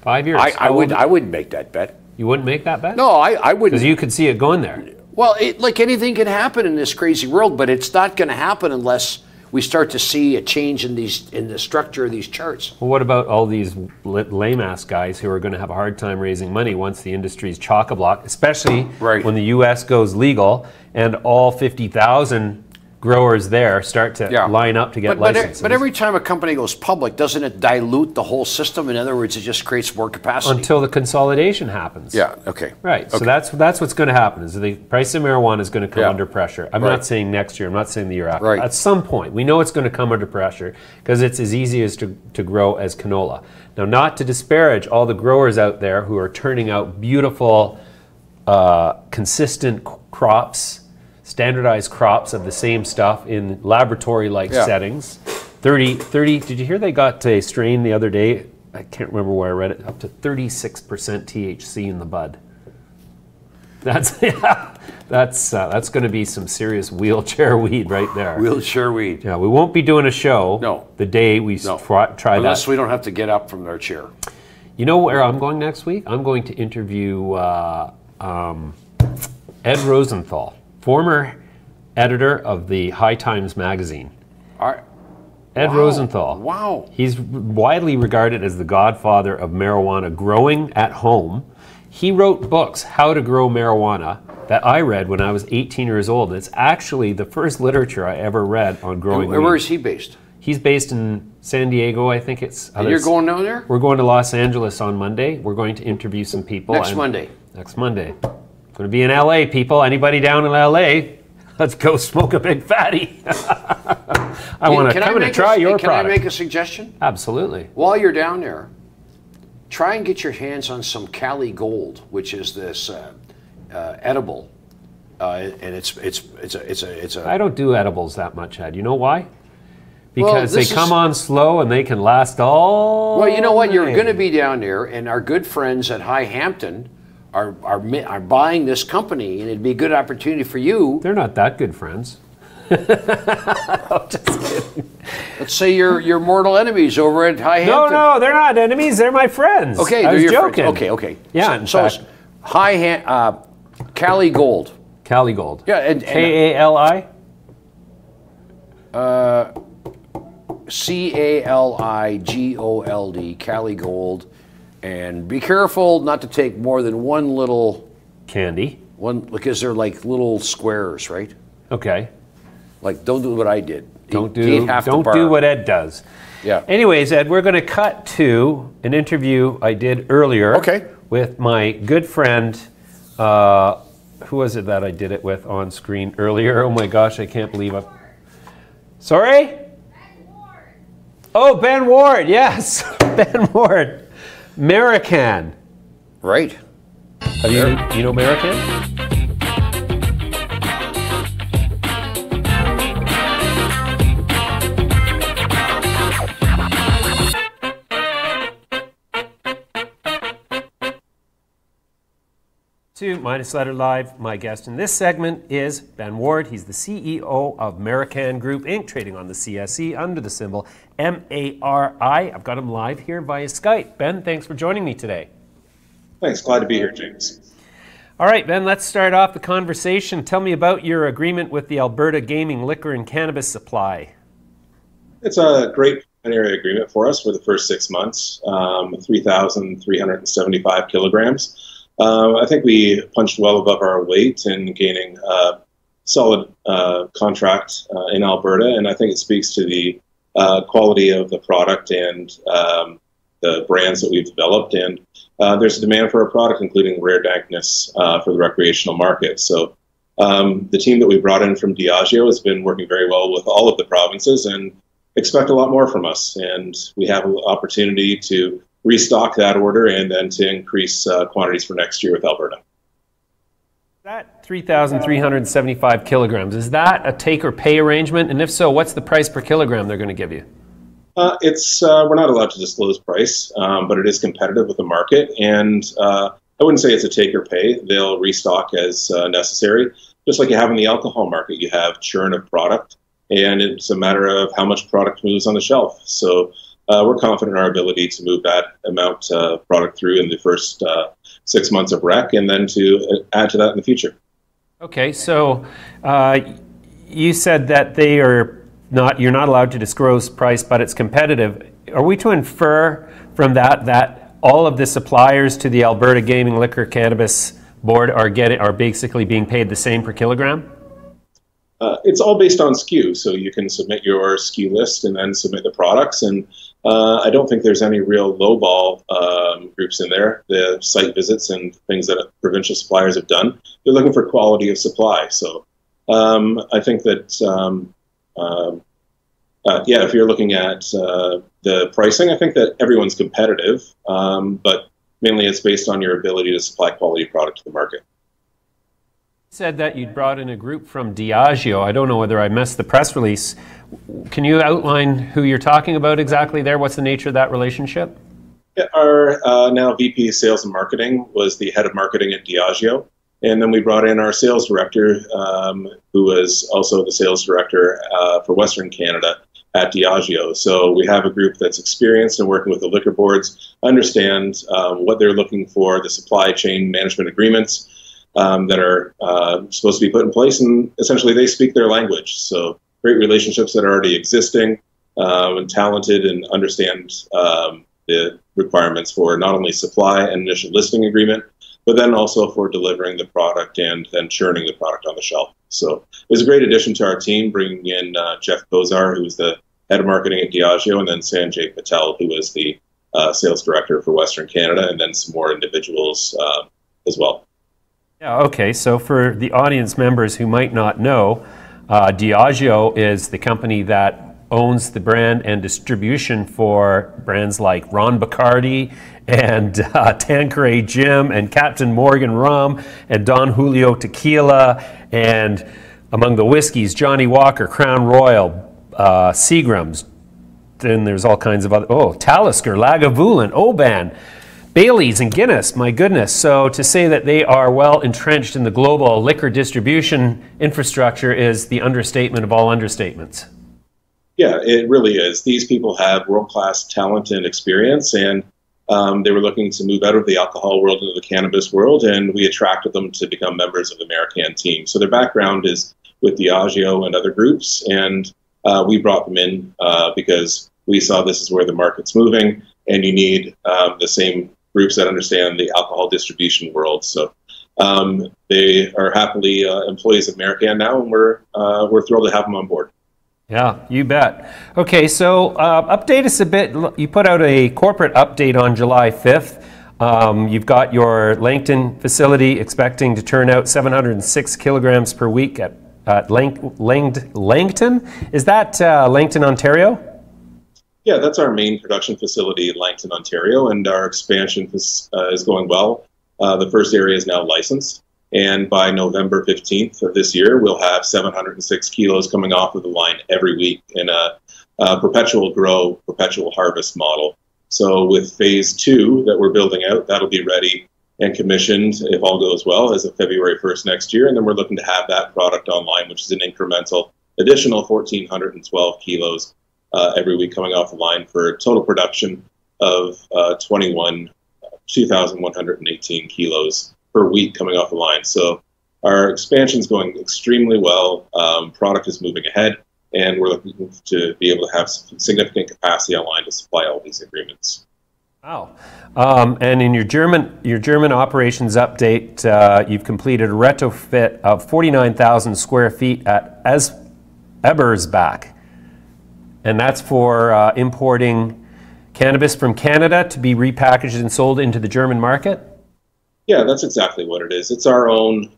Speaker 1: 5 years.
Speaker 2: I wouldn't make that bet.
Speaker 1: You wouldn't make that bet?
Speaker 2: No, I wouldn't.
Speaker 1: Because you could see it going there.
Speaker 2: Well, like anything can happen in this crazy world, but it's not going to happen unless we start to see a change in the structure of these charts.
Speaker 1: Well, what about all these lame-ass guys who are going to have a hard time raising money once the industry's chock-a-block, especially when the U.S. goes legal and all 50,000 growers there start to line up to get licenses.
Speaker 2: But every time a company goes public, doesn't it dilute the whole system? In other words, it just creates more capacity.
Speaker 1: Until the consolidation happens.
Speaker 2: Yeah, okay.
Speaker 1: Right, so that's what's going to happen, is the price of marijuana is going to come under pressure. I'm not saying next year, I'm not saying the year after. At some point, we know it's going to come under pressure because it's as easy as to grow as canola. Now, not to disparage all the growers out there who are turning out beautiful, consistent crops, standardized crops of the same stuff in laboratory-like settings. 30, did you hear they got a strain the other day? I can't remember where I read it, up to 36% THC in the bud. That's that's going to be some serious wheelchair weed right there.
Speaker 2: Wheelchair weed.
Speaker 1: Yeah, we won't be doing a show the day we try that.
Speaker 2: Unless we don't have to get up from our chair.
Speaker 1: You know where I'm going next week? I'm going to interview Ed Rosenthal, former editor of the High Times magazine. Ed Rosenthal.
Speaker 2: Wow.
Speaker 1: He's widely regarded as the godfather of marijuana growing at home. He wrote books, How to Grow Marijuana, that I read when I was 18 years old. It's actually the first literature I ever read on growing weed.
Speaker 2: Where is he based?
Speaker 1: He's based in San Diego, I think it's.
Speaker 2: And you're going down there?
Speaker 1: We're going to Los Angeles on Monday. We're going to interview some people.
Speaker 2: Next Monday?
Speaker 1: Next Monday. Going to be in LA, people. Anybody down in LA, let's go smoke a big fatty. I want to come and try your product.
Speaker 2: Can I make a suggestion?
Speaker 1: Absolutely.
Speaker 2: While you're down there, try and get your hands on some Cali Gold, which is this edible, and it's a.
Speaker 1: I don't do edibles that much, Ed. You know why? Because they come on slow and they can last all.
Speaker 2: Well, you know what? You're going to be down there, and our good friends at High Hampton are buying this company, and it'd be a good opportunity for you.
Speaker 1: They're not that good friends. I'm just kidding.
Speaker 2: Let's say you're mortal enemies over at High Hampton.
Speaker 1: No, they're not enemies. They're my friends.
Speaker 2: Okay,
Speaker 1: I was joking.
Speaker 2: Okay.
Speaker 1: Yeah,
Speaker 2: so it's Cali Gold.
Speaker 1: Cali Gold.
Speaker 2: Yeah, and
Speaker 1: K-A-L-I?
Speaker 2: C-A-L-I-G-O-L-D, Cali Gold. And be careful not to take more than one little...
Speaker 1: Candy?
Speaker 2: Because they're like little squares, right?
Speaker 1: Okay.
Speaker 2: Like, don't do what I did.
Speaker 1: Don't do what Ed does.
Speaker 2: Yeah.
Speaker 1: Anyways, Ed, we're going to cut to an interview I did earlier with my good friend. Who was it that I did it with on screen earlier? Oh my gosh, I can't believe it. Sorry? Ben Ward. Oh, Ben Ward, yes. Ben Ward. Maricann.
Speaker 2: Right.
Speaker 1: You know Maricann? To Midas Letter Live, my guest in this segment is Ben Ward. He's the CEO of Maricann Group Inc., trading on the CSE under the symbol MARI. I've got him live here via Skype. Ben, thanks for joining me today.
Speaker 3: Thanks, glad to be here, James.
Speaker 1: All right, Ben, let's start off the conversation. Tell me about your agreement with the Alberta Gaming Liquor and Cannabis Supply.
Speaker 3: It's a great preliminary agreement for us for the first 6 months, 3,375 kilograms. I think we punched well above our weight in gaining a solid contract in Alberta, and I think it speaks to the quality of the product and the brands that we've developed. And there's a demand for our product, including rare dankness for the recreational market. So the team that we brought in from Diageo has been working very well with all of the provinces and expect a lot more from us. And we have an opportunity to restock that order and then to increase quantities for next year with Alberta.
Speaker 1: That 3,375 kilograms, is that a take or pay arrangement? And if so, what's the price per kilogram they're going to give you?
Speaker 3: We're not allowed to disclose price, but it is competitive with the market. And I wouldn't say it's a take or pay. They'll restock as necessary. Just like you have in the alcohol market, you have churn of product, and it's a matter of how much product moves on the shelf. So we're confident in our ability to move that amount of product through in the first 6 months of rec, and then to add to that in the future. Okay,
Speaker 1: so you said that you're not allowed to disclose price, but it's competitive. Are we to infer from that all of the suppliers to the Alberta Gaming Liquor Cannabis Board are basically being paid the same per kilogram?
Speaker 3: It's all based on SKU, so you can submit your SKU list and then submit the products. And I don't think there's any real lowball groups in there. The site visits and things that provincial suppliers have done, they're looking for quality of supply. So I think that, if you're looking at the pricing, I think that everyone's competitive, but mainly it's based on your ability to supply quality product to the market.
Speaker 1: Said that you'd brought in a group from Diageo. I don't know whether I missed the press release. Can you outline who you're talking about exactly there? What's the nature of that relationship?
Speaker 3: Yeah, our now VP Sales and Marketing was the head of marketing at Diageo. And then we brought in our sales director, who was also the sales director for Western Canada at Diageo. So we have a group that's experienced in working with the liquor boards, understand what they're looking for, the supply chain management agreements that are supposed to be put in place, and essentially they speak their language. So great relationships that are already existing, and talented and understand the requirements for not only supply and initial listing agreement, but then also for delivering the product and then churning the product on the shelf. So it was a great addition to our team, bringing in Jeff Kozar, who's the head of marketing at Diageo, and then Sanjay Patel, who was the sales director for Western Canada, and then some more individuals as well.
Speaker 1: Yeah, okay, so for the audience members who might not know, Diageo is the company that owns the brand and distribution for brands like Ron Bacardi and Tanqueray Jim and Captain Morgan Rum and Don Julio Tequila, and among the whiskeys, Johnny Walker, Crown Royal, Seagram's, then there's all kinds of other, Talisker, Lagavulin, Oban, Bailey's and Guinness, my goodness. So to say that they are well entrenched in the global liquor distribution infrastructure is the understatement of all understatements.
Speaker 3: Yeah, it really is. These people have world-class talent and experience, and they were looking to move out of the alcohol world into the cannabis world, and we attracted them to become members of the Maricann team. So their background is with Diageo and other groups, and we brought them in because we saw this is where the market's moving, and you need the same groups that understand the alcohol distribution world. So they are happily employees of Maricann now, and we're thrilled to have them on board.
Speaker 1: Yeah, you bet. Okay, so update us a bit. You put out a corporate update on July 5th. You've got your Langton facility expecting to turn out 706 kilograms per week at Langton. Is that Langton, Ontario?
Speaker 3: Yeah, that's our main production facility in Langton, Ontario, and our expansion is going well. The first area is now licensed, and by November 15th of this year, we'll have 706 kilos coming off of the line every week in a perpetual grow, perpetual harvest model. So with phase 2 that we're building out, that'll be ready and commissioned, if all goes well, as of February 1st next year, and then we're looking to have that product online, which is an incremental additional 1,412 kilos every week coming off the line for a total production of 2,118 kilos per week coming off the line. So our expansion is going extremely well. Product is moving ahead, and we're looking to be able to have significant capacity online to supply all these agreements.
Speaker 1: Wow. And in your German operations update, you've completed a retrofit of 49,000 square feet at Ebersbach. And that's for importing cannabis from Canada to be repackaged and sold into the German market?
Speaker 3: Yeah, that's exactly what it is. It's our own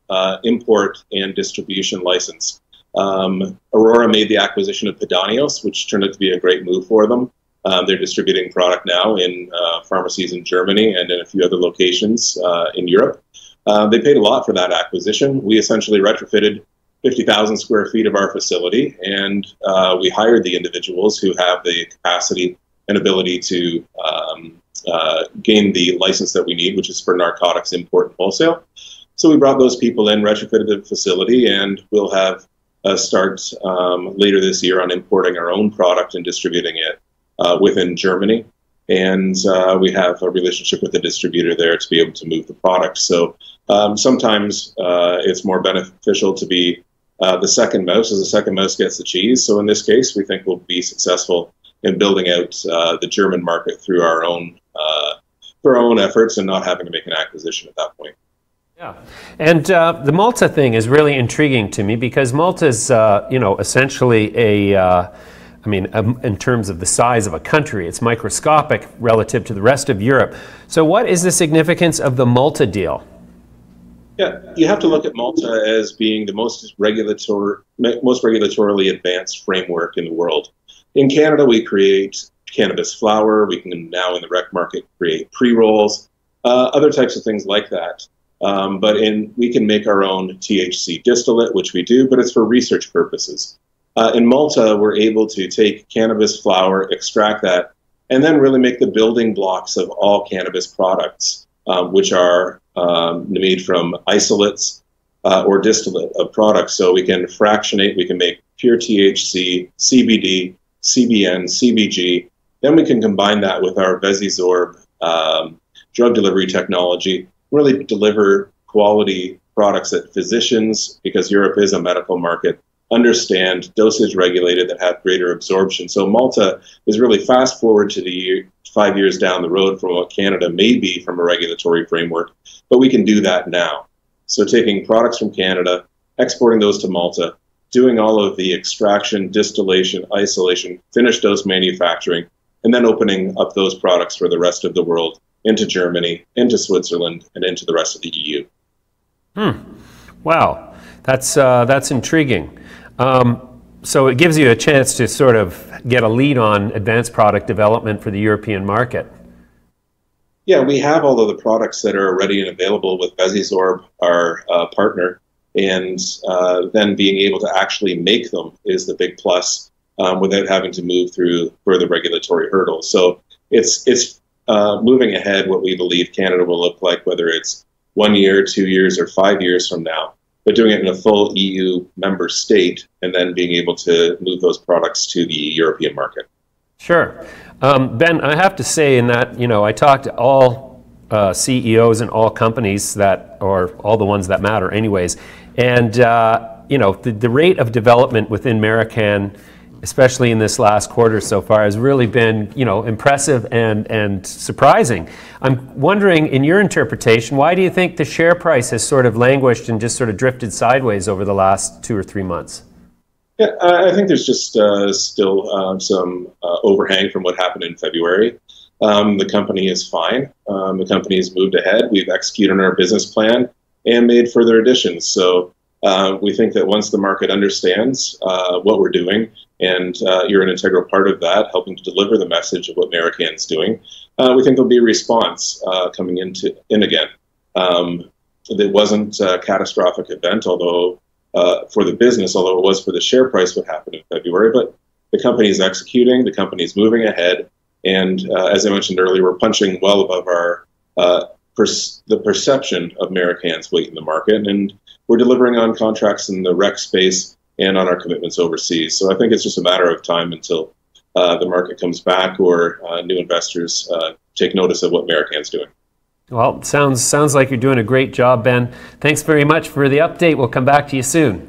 Speaker 3: import and distribution license. Aurora made the acquisition of Pedanios, which turned out to be a great move for them. They're distributing product now in pharmacies in Germany and in a few other locations in Europe. They paid a lot for that acquisition. We essentially retrofitted 50,000 square feet of our facility, and we hired the individuals who have the capacity and ability to gain the license that we need, which is for narcotics import and wholesale. So we brought those people in, retrofitted the facility, and we'll have a start later this year on importing our own product and distributing it within Germany. And we have a relationship with the distributor there to be able to move the product. So sometimes it's more beneficial to be the second mouse, as the second mouse gets the cheese. So in this case, we think we'll be successful in building out the German market through our own efforts and not having to make an acquisition at that point.
Speaker 1: Yeah, and the Malta thing is really intriguing to me because Malta is, essentially in terms of the size of a country, it's microscopic relative to the rest of Europe. So what is the significance of the Malta deal?
Speaker 3: Yeah, you have to look at Malta as being the most regulatorily advanced framework in the world. In Canada, we create cannabis flower. We can now in the rec market create pre-rolls, other types of things like that. We can make our own THC distillate, which we do, but it's for research purposes. In Malta, we're able to take cannabis flower, extract that, and then really make the building blocks of all cannabis products, which are made from isolates or distillate of products. So we can fractionate, we can make pure THC, CBD, CBN, CBG. Then we can combine that with our VesiSorb drug delivery technology, really deliver quality products that physicians, because Europe is a medical market, understand, dosage regulated, that have greater absorption. So Malta is really fast forward to the 5 years down the road from what Canada may be from a regulatory framework, but we can do that now. So taking products from Canada, exporting those to Malta, doing all of the extraction, distillation, isolation, finished dose manufacturing, and then opening up those products for the rest of the world into Germany, into Switzerland, and into the rest of the EU.
Speaker 1: Wow, that's intriguing. So it gives you a chance to sort of get a lead on advanced product development for the European market.
Speaker 3: Yeah, we have all of the products that are ready and available with VesiSorb, our partner, and then being able to actually make them is the big plus without having to move through further regulatory hurdles. So it's moving ahead what we believe Canada will look like, whether it's 1 year, 2 years, or 5 years from now, but doing it in a full EU member state and then being able to move those products to the European market.
Speaker 1: Sure. Ben, I have to say in that, I talked to all CEOs in all companies or all the ones that matter anyways, and, the rate of development within Maricann, especially in this last quarter so far, has really been, impressive and surprising. I'm wondering, in your interpretation, why do you think the share price has sort of languished and just sort of drifted sideways over the last 2 or 3 months?
Speaker 3: Yeah, I think there's just still some overhang from what happened in February. The company is fine. The company has moved ahead. We've executed on our business plan and made further additions. So we think that once the market understands what we're doing, and you're an integral part of that, helping to deliver the message of what Maricann's doing, we think there'll be a response coming in again. It wasn't a catastrophic event, although for the business, although it was for the share price what happened in February, but the company is executing, the company is moving ahead, and as I mentioned earlier, we're punching well above our the perception of Maricann's weight in the market, and we're delivering on contracts in the rec space and on our commitments overseas. So I think it's just a matter of time until the market comes back or new investors take notice of what Maricann's doing.
Speaker 1: Well, sounds like you're doing a great job, Ben. Thanks very much for the update. We'll come back to you soon.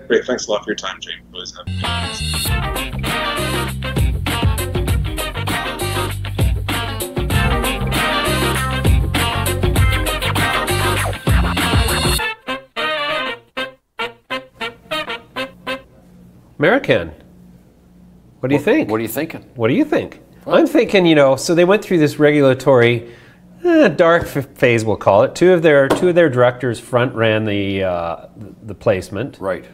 Speaker 3: Great. Thanks a lot for your time, James. Always have.
Speaker 1: Maricann, what do you think?
Speaker 2: What are you thinking?
Speaker 1: What do you think? Well, I'm thinking, so they went through this regulatory dark phase, we'll call it. Two of their directors front ran the placement.
Speaker 2: Right.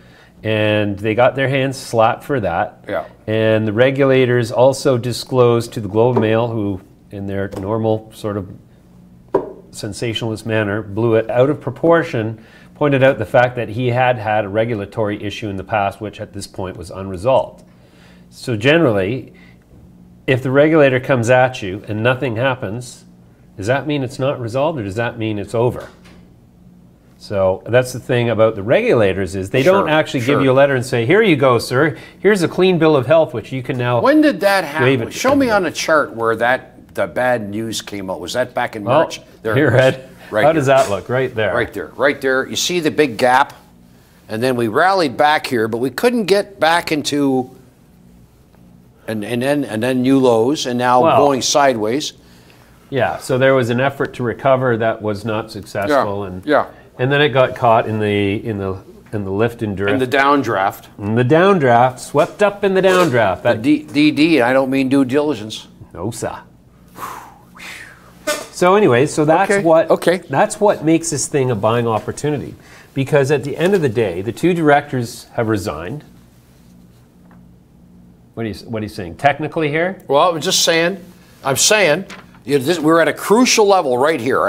Speaker 1: And they got their hands slapped for that.
Speaker 2: Yeah.
Speaker 1: And the regulators also disclosed to the Globe and Mail, who in their normal sort of sensationalist manner blew it out of proportion, pointed out the fact that he had a regulatory issue in the past, which at this point was unresolved. So generally, if the regulator comes at you and nothing happens, does that mean it's not resolved, or does that mean it's over? So that's the thing about the regulators, is they don't actually give you a letter and say, here you go, sir, here's a clean bill of health, which you can now...
Speaker 2: When did that happen? Show me on a chart where the bad news came out. Was that back in March?
Speaker 1: Here, Ed.
Speaker 2: Right
Speaker 1: How
Speaker 2: there.
Speaker 1: does that look? Right there.
Speaker 2: Right there. Right there. You see the big gap? And then we rallied back here, but we couldn't get back into... And then new lows, and now going sideways.
Speaker 1: Yeah, so there was an effort to recover that was not successful, and then it got caught in the lift and drift.
Speaker 2: In the downdraft.
Speaker 1: In the downdraft, swept up in the downdraft. That
Speaker 2: DD, I don't mean due diligence.
Speaker 1: No, sir. So anyway, that's what makes this thing a buying opportunity, because at the end of the day, the two directors have resigned. What are you saying? Technically here?
Speaker 2: Well, I'm just saying. We're at a crucial level right here.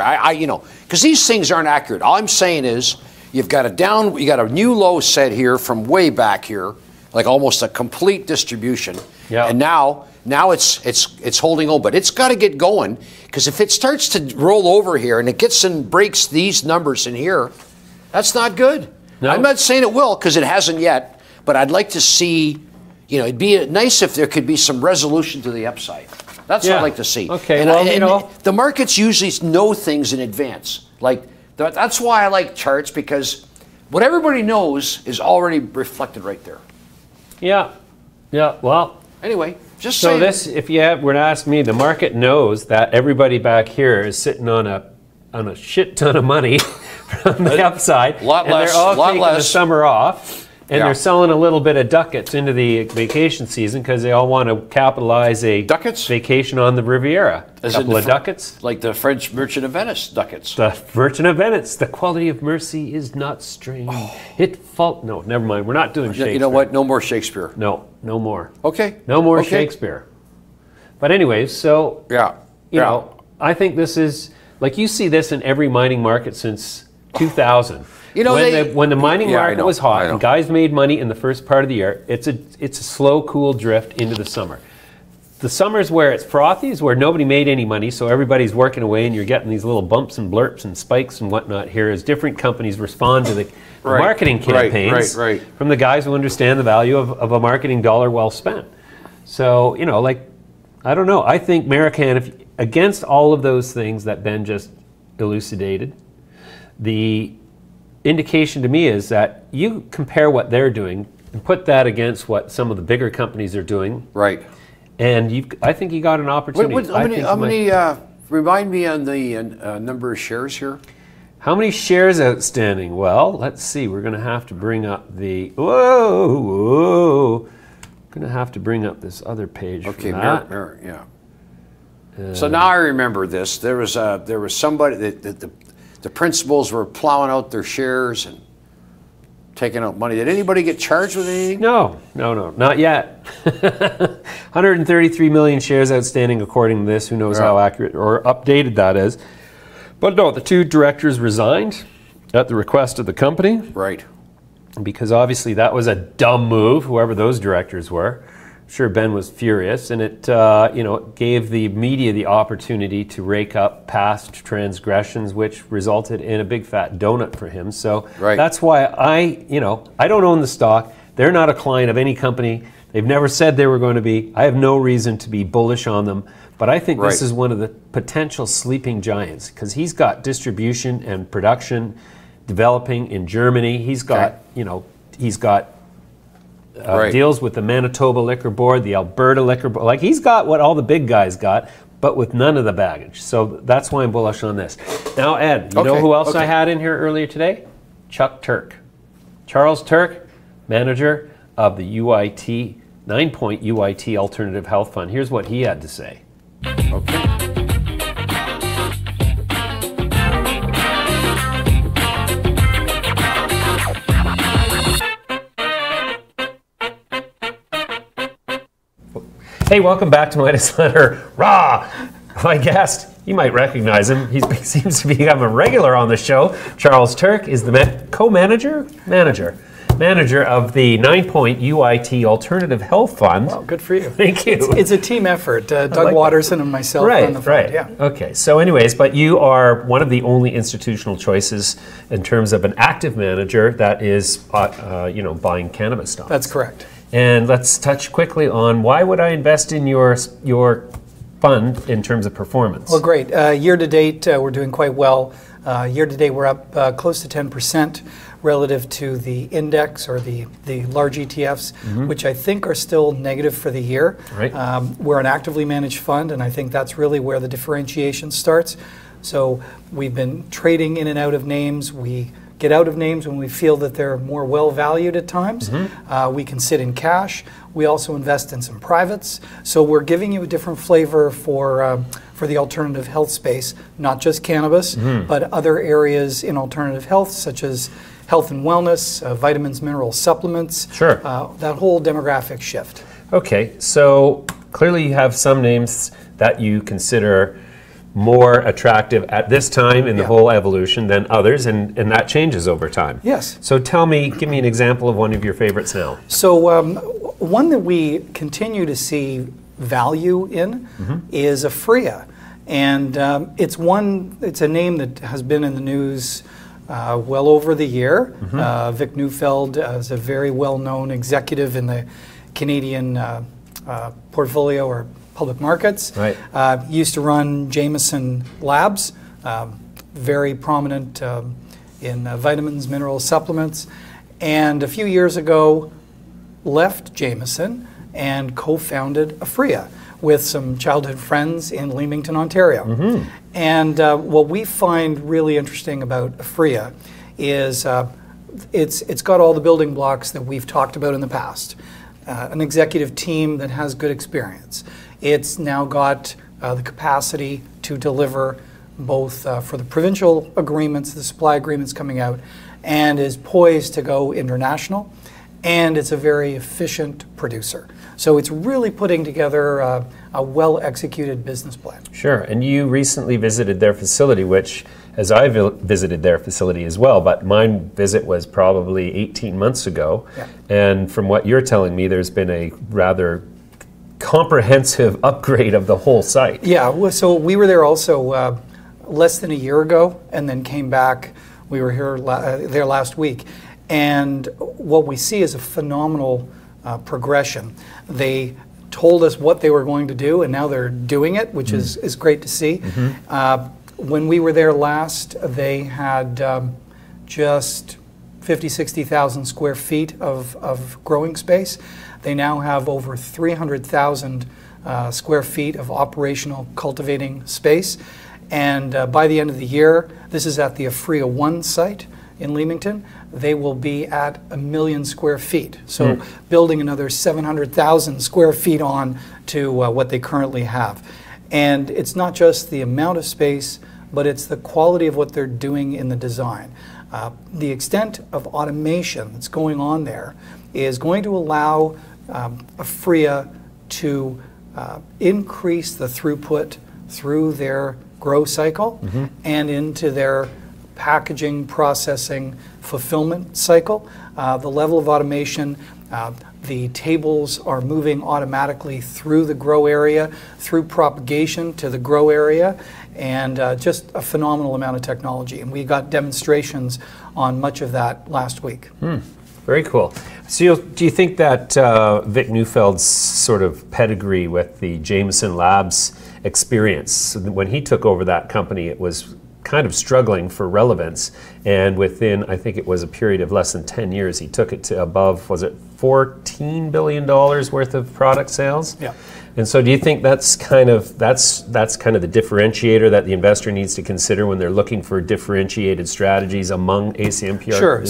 Speaker 2: Because these things aren't accurate. All I'm saying is you got a new low set here from way back here, like almost a complete distribution.
Speaker 1: Yeah.
Speaker 2: And now it's holding on, but it's got to get going, because if it starts to roll over here and it gets and breaks these numbers in here, that's not good. No. I'm not saying it will, because it hasn't yet, but I'd like to see. It'd be nice if there could be some resolution to the upside. That's what I'd like to see.
Speaker 1: Okay,
Speaker 2: and the markets usually know things in advance. That's why I like charts, because what everybody knows is already reflected right there.
Speaker 1: Yeah. Well.
Speaker 2: Anyway, just saying.
Speaker 1: So this, if you were to ask me, the market knows that everybody back here is sitting on a shit ton of money from the upside,
Speaker 2: and
Speaker 1: they're all taking the summer off. And they're selling a little bit of ducats into the vacation season because they all want to capitalize a vacation on the Riviera. A couple of ducats.
Speaker 2: Like the French Merchant of Venice ducats.
Speaker 1: The Merchant of Venice. The quality of mercy is not strange. No, never mind. We're not doing Shakespeare.
Speaker 2: You know what? No more Shakespeare.
Speaker 1: No more.
Speaker 2: Okay.
Speaker 1: No more Shakespeare. But anyways, so, you know, I think this is, like you see this in every mining market since 2000. When the mining market was hot and guys made money in the first part of the year, it's a slow, cool drift into the summer. The summer's where it's frothy, is where nobody made any money, so everybody's working away, and you're getting these little bumps and blurps and spikes and whatnot here as different companies respond to the marketing campaigns from the guys who understand the value of a marketing dollar well spent. So, I don't know. I think Maricann, against all of those things that Ben just elucidated, the indication to me is that you compare what they're doing and put that against what some of the bigger companies are doing.
Speaker 2: Right.
Speaker 1: And I think you got an opportunity.
Speaker 2: How many remind me on the number of shares here?
Speaker 1: How many shares outstanding? Well, let's see. We're going to have to bring up the... Whoa. Going to have to bring up this other page.
Speaker 2: Okay, so now I remember this. There was somebody that the principals were plowing out their shares and taking out money. Did anybody get charged with anything?
Speaker 1: No, not yet. 133 million shares outstanding according to this. Who knows how accurate or updated that is. But no, the two directors resigned at the request of the company.
Speaker 2: Right.
Speaker 1: Because obviously that was a dumb move, whoever those directors were. I'm sure Ben was furious, and it gave the media the opportunity to rake up past transgressions, which resulted in a big fat donut for him. So that's why I don't own the stock. They're not a client of any company. They've never said they were going to be. I have no reason to be bullish on them. But I think this is one of the potential sleeping giants, because he's got distribution and production developing in Germany. He's got, deals with the Manitoba Liquor Board, the Alberta Liquor Board. Like, he's got what all the big guys got, but with none of the baggage. So that's why I'm bullish on this. Now, Ed, you know who else I had in here earlier today? Chuck Taerk. Charles Taerk, manager of the Ninepoint-UIT Alternative Health Fund. Here's what he had to say. Hey, welcome back to Midas Letter RAW. My guest, you might recognize him. He seems to become a regular on the show. Charles Taerk is the co-manager of the Ninepoint-UIT Alternative Health Fund.
Speaker 4: Well, good for you.
Speaker 1: Thank you.
Speaker 4: It's a team effort. Doug Watterson and myself on the fund. Yeah. Okay.
Speaker 1: So, anyways, but you are one of the only institutional choices in terms of an active manager that is, buying cannabis stocks.
Speaker 4: That's correct.
Speaker 1: And let's touch quickly on why would I invest in your fund in terms of performance?
Speaker 4: Well, great. Year to date, we're doing quite well. Year to date, we're up close to 10% relative to the index or the large ETFs, which I think are still negative for the year.
Speaker 1: Right.
Speaker 4: We're an actively managed fund, and I think that's really where the differentiation starts. So we've been trading in and out of names. We get out of names when we feel that they're more well valued at times. We can sit in cash. We also invest in some privates. So we're giving you a different flavor for the alternative health space, not just cannabis, but other areas in alternative health, such as health and wellness, vitamins, minerals, supplements.
Speaker 1: Sure.
Speaker 4: That whole demographic shift.
Speaker 1: Okay, so clearly you have some names that you consider more attractive at this time in the whole evolution than others, and that changes over time.
Speaker 4: Yes.
Speaker 1: So give me an example of one of your favorites now.
Speaker 4: So one that we continue to see value in is Aphria. And it's a name that has been in the news well over the year. Vic Neufeld is a very well-known executive in the Canadian portfolio or public markets.
Speaker 1: Right.
Speaker 4: Used to run Jameson Labs, very prominent in vitamins, minerals, supplements, and a few years ago left Jameson and co-founded Aphria with some childhood friends in Leamington, Ontario. And what we find really interesting about Aphria is it's got all the building blocks that we've talked about in the past. An executive team that has good experience. It's now got the capacity to deliver both for the provincial agreements, the supply agreements coming out, and is poised to go international. And it's a very efficient producer. So it's really putting together a well-executed business plan.
Speaker 1: Sure, and you recently visited their facility, which, as I visited their facility as well, but my visit was probably 18 months ago.
Speaker 4: Yeah.
Speaker 1: And from what you're telling me, there's been a rather comprehensive upgrade of the whole site.
Speaker 4: Yeah, so we were there also less than a year ago and then came back. We were here there last week. And what we see is a phenomenal progression. They told us what they were going to do, and now they're doing it, which is great to see. When we were there last, they had just 50, 60,000 square feet of growing space. They now have over 300,000 square feet of operational cultivating space. And by the end of the year, this is at the Aphria 1 site in Leamington, they will be at 1 million square feet. So building another 700,000 square feet on to what they currently have. And it's not just the amount of space, but it's the quality of what they're doing in the design. The extent of automation that's going on there is going to allow Aphria to increase the throughput through their grow cycle and into their packaging, processing, fulfillment cycle. The level of automation, the tables are moving automatically through the grow area, through propagation to the grow area, and just a phenomenal amount of technology. And we got demonstrations on much of that last week.
Speaker 1: Very cool. So do you think that Vic Neufeld's sort of pedigree with the Jameson Labs experience, when he took over that company, it was kind of struggling for relevance, and within, I think it was a period of less than 10 years, he took it to above, was it $14 billion worth of product sales?
Speaker 4: Yeah.
Speaker 1: And so do you think that's kind of the differentiator that the investor needs to consider when they're looking for differentiated strategies among ACMPR?
Speaker 4: Sure.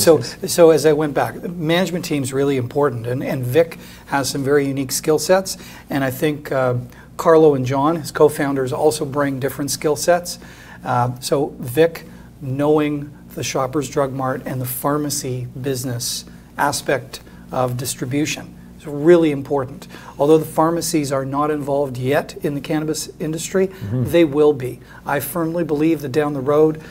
Speaker 4: So as I went back, management team's really important, and Vic has some very unique skill sets, and I think Carlo and John, his co-founders, also bring different skill sets. So Vic, knowing the Shoppers Drug Mart and the pharmacy business aspect of distribution is really important. Although the pharmacies are not involved yet in the cannabis industry, they will be. I firmly believe that down the road,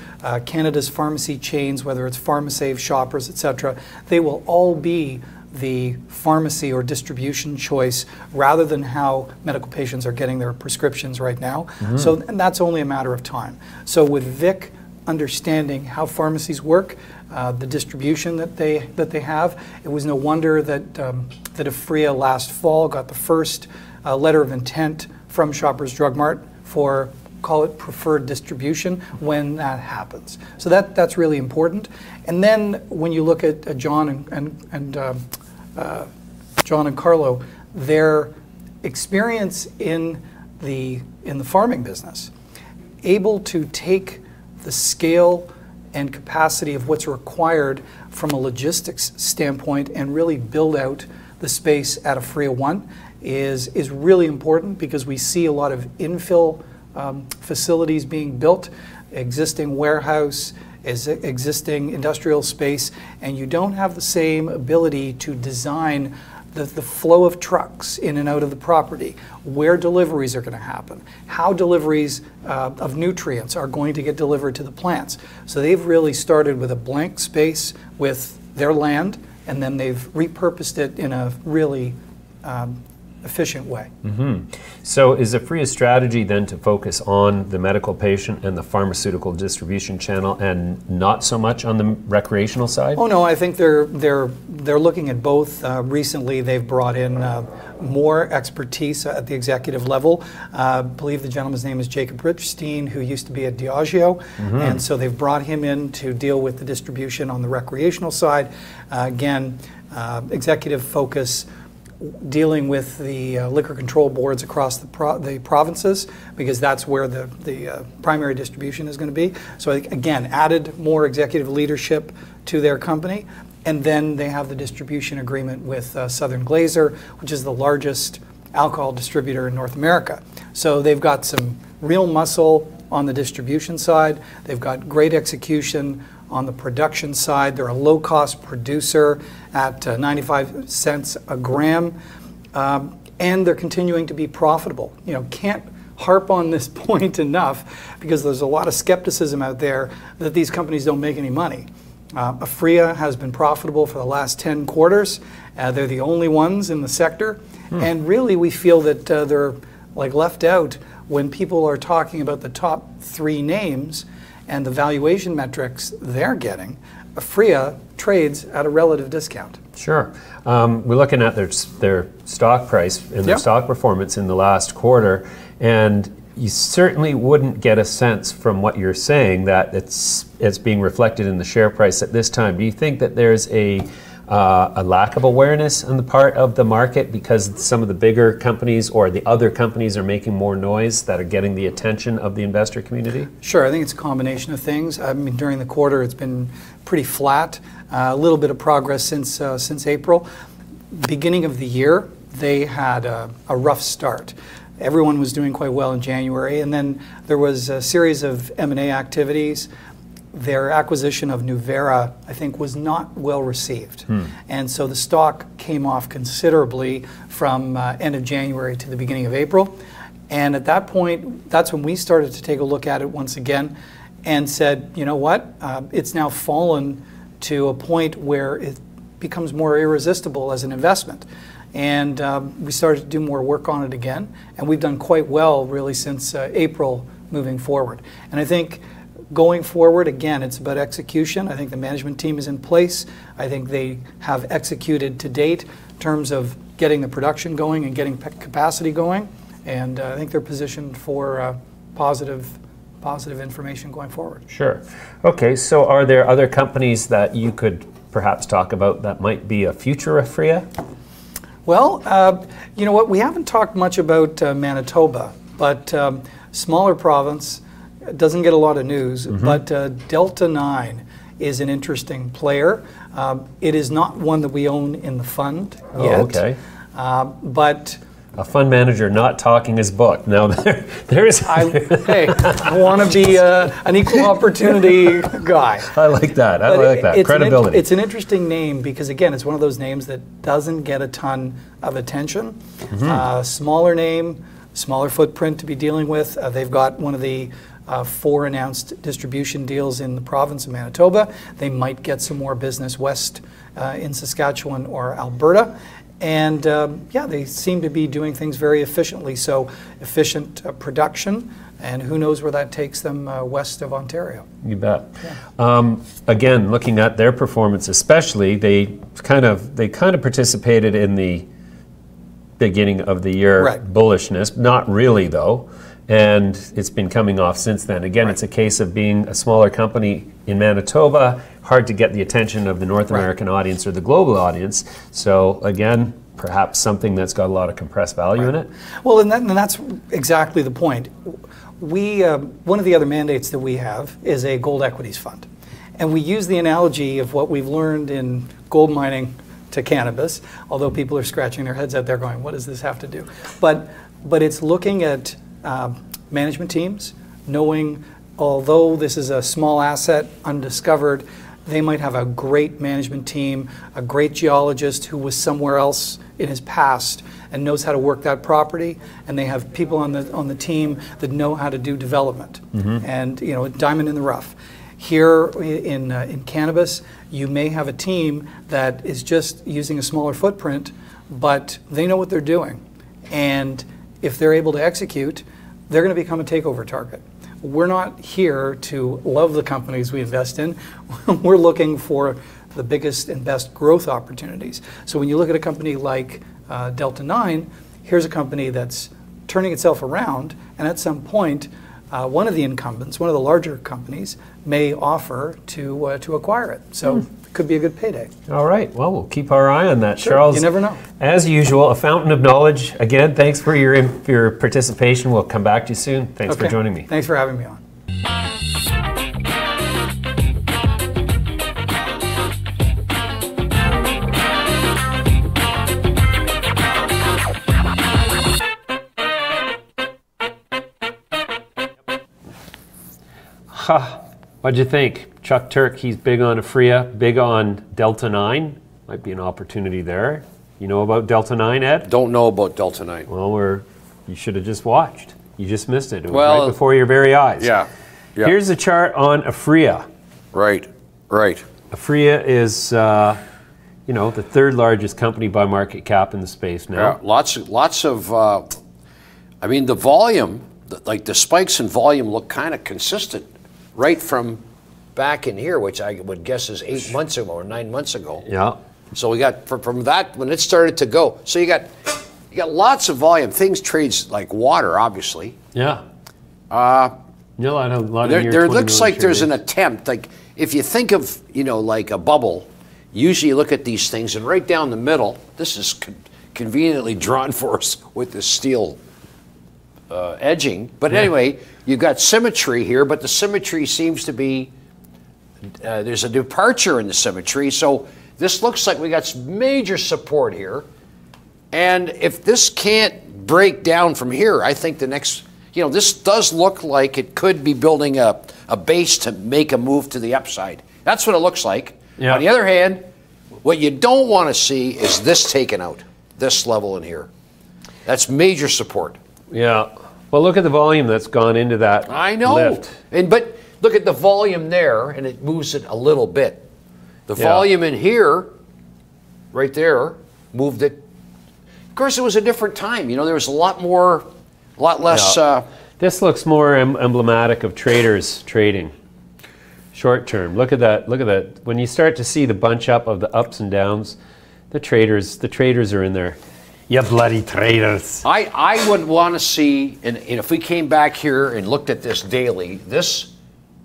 Speaker 4: Canada's pharmacy chains, whether it's PharmaSave, Shoppers, etc., they will all be the pharmacy or distribution choice rather than how medical patients are getting their prescriptions right now. And that's only a matter of time. So with Vic understanding how pharmacies work, the distribution that they have, it was no wonder that that Aphria last fall got the first letter of intent from Shoppers Drug Mart for, call it, preferred distribution when that happens. So that's really important. And then when you look at John and Carlo, their experience in the farming business, able to take the scale and capacity of what's required from a logistics standpoint and really build out the space at Aphria 1 is really important, because we see a lot of infill facilities being built, existing warehouse, existing industrial space, and you don't have the same ability to design the flow of trucks in and out of the property, where deliveries are going to happen, how deliveries of nutrients are going to get delivered to the plants. So they've really started with a blank space with their land, and then they've repurposed it in a really efficient way.
Speaker 1: So is Aphria's strategy then to focus on the medical patient and the pharmaceutical distribution channel, and not so much on the recreational side?
Speaker 4: Oh no, I think they're looking at both. Recently, they've brought in more expertise at the executive level. I believe the gentleman's name is Jacob Richstein, who used to be at Diageo, and so they've brought him in to deal with the distribution on the recreational side. Again, executive focus, dealing with the liquor control boards across the provinces, because that's where the primary distribution is going to be. So again, added more executive leadership to their company. And then they have the distribution agreement with Southern Glazer, which is the largest alcohol distributor in North America. So they've got some real muscle on the distribution side. They've got great execution on the production side. They're a low-cost producer at 95 cents a gram, and they're continuing to be profitable. You know, can't harp on this point enough, because there's a lot of skepticism out there that these companies don't make any money. Aphria has been profitable for the last 10 quarters. They're the only ones in the sector, and really we feel that they're like left out when people are talking about the top 3 names and the valuation metrics they're getting. Aphria trades at a relative discount.
Speaker 1: Sure. We're looking at their stock price and their stock performance in the last quarter, and you certainly wouldn't get a sense from what you're saying that it's being reflected in the share price at this time. Do you think that there's a lack of awareness on the part of the market because some of the bigger companies or the other companies are making more noise that are getting the attention of the investor community?
Speaker 4: Sure, I think it's a combination of things. I mean, during the quarter, it's been pretty flat. A little bit of progress since April. Beginning of the year, they had a rough start. Everyone was doing quite well in January, and then there was a series of M&A activities. Their acquisition of Nuvera, I think, was not well received. And so the stock came off considerably from end of January to the beginning of April. And at that point, that's when we started to take a look at it once again and said, you know what, it's now fallen to a point where it becomes more irresistible as an investment. And we started to do more work on it again. And we've done quite well, really, since April moving forward. And I think going forward, again, it's about execution. I think the management team is in place. I think they have executed to date in terms of getting the production going and getting capacity going. And I think they're positioned for positive information going forward.
Speaker 1: Sure. Okay, so are there other companies that you could perhaps talk about that might be a future Aphria?
Speaker 4: Well, you know what, we haven't talked much about Manitoba, but smaller province, doesn't get a lot of news, but Delta 9 is an interesting player. It is not one that we own in the fund yet.
Speaker 1: Okay.
Speaker 4: But
Speaker 1: a fund manager not talking his book. Now there is.
Speaker 4: Hey, I want to be an equal opportunity guy.
Speaker 1: I like that. I like that. Credibility.
Speaker 4: It's an interesting name because, again, it's one of those names that doesn't get a ton of attention. Smaller name, smaller footprint to be dealing with. They've got one of the 4 announced distribution deals in the province of Manitoba. They might get some more business west in Saskatchewan or Alberta. And yeah, they seem to be doing things very efficiently. So efficient production, and who knows where that takes them west of Ontario.
Speaker 1: You bet. Yeah. Again, looking at their performance, especially, they kind of participated in the beginning of the year bullishness. Not really, though. And it's been coming off since then. Again, it's a case of being a smaller company in Manitoba, hard to get the attention of the North American audience or the global audience. So again, perhaps something that's got a lot of compressed value in it.
Speaker 4: Well, and that's exactly the point. We one of the other mandates that we have is a gold equities fund. And we use the analogy of what we've learned in gold mining to cannabis, although people are scratching their heads out there going, what does this have to do? But it's looking at management teams, knowing although this is a small asset, undiscovered, they might have a great management team, a great geologist who was somewhere else in his past and knows how to work that property, and they have people on the team that know how to do development, and diamond in the rough. Here in cannabis, you may have a team that is just using a smaller footprint, but they know what they're doing, and if they're able to execute, they're going to become a takeover target. We're not here to love the companies we invest in. We're looking for the biggest and best growth opportunities. So when you look at a company like Delta 9, here's a company that's turning itself around, and at some point, one of the incumbents, one of the larger companies, may offer to acquire it. So it could be a good payday.
Speaker 1: All right. Well, we'll keep our eye on that.
Speaker 4: Sure.
Speaker 1: Charles,
Speaker 4: You never know.
Speaker 1: As usual, a fountain of knowledge. Again, thanks for your participation. We'll come back to you soon. Thanks for joining me.
Speaker 4: Thanks for having me on.
Speaker 1: What'd you think? Chuck Taerk, he's big on Aphria, big on Delta 9. Might be an opportunity there. You know about Delta 9, Ed?
Speaker 2: Don't know about Delta 9.
Speaker 1: Well, you should have just watched. You just missed it. It was right before your very eyes.
Speaker 2: Yeah.
Speaker 1: Here's the chart on Aphria.
Speaker 2: Right.
Speaker 1: Aphria is, the third largest company by market cap in the space now.
Speaker 2: Yeah, lots of. The volume, like the spikes in volume, look kind of consistent, right from back in here, which I would guess is 8 months ago or 9 months ago.
Speaker 1: Yeah.
Speaker 2: So we got from that when it started to go. So you got lots of volume. Things trades like water, obviously.
Speaker 1: Yeah. There
Speaker 2: looks like there's an attempt. Like if you think of like a bubble, usually you look at these things and right down the middle. This is conveniently drawn for us with the steel edging. But anyway, you've got symmetry here, but the symmetry seems to be there's a departure in the symmetry. So this looks like we got some major support here. And if this can't break down from here, I think the next, this does look like it could be building a base to make a move to the upside. That's what it looks like. Yeah. On the other hand, what you don't want to see is this taken out, this level in here. That's major support.
Speaker 1: Yeah. Well, look at the volume that's gone into that lift.
Speaker 2: But look at the volume there, and it moves it a little bit. The volume in here, right there, moved it. Of course, it was a different time. There was a lot less.
Speaker 1: This looks more emblematic of traders trading, short term. Look at that. Look at that. When you start to see the bunch up of the ups and downs, the traders are in there. You bloody traders.
Speaker 2: I would want to see, and if we came back here and looked at this daily, this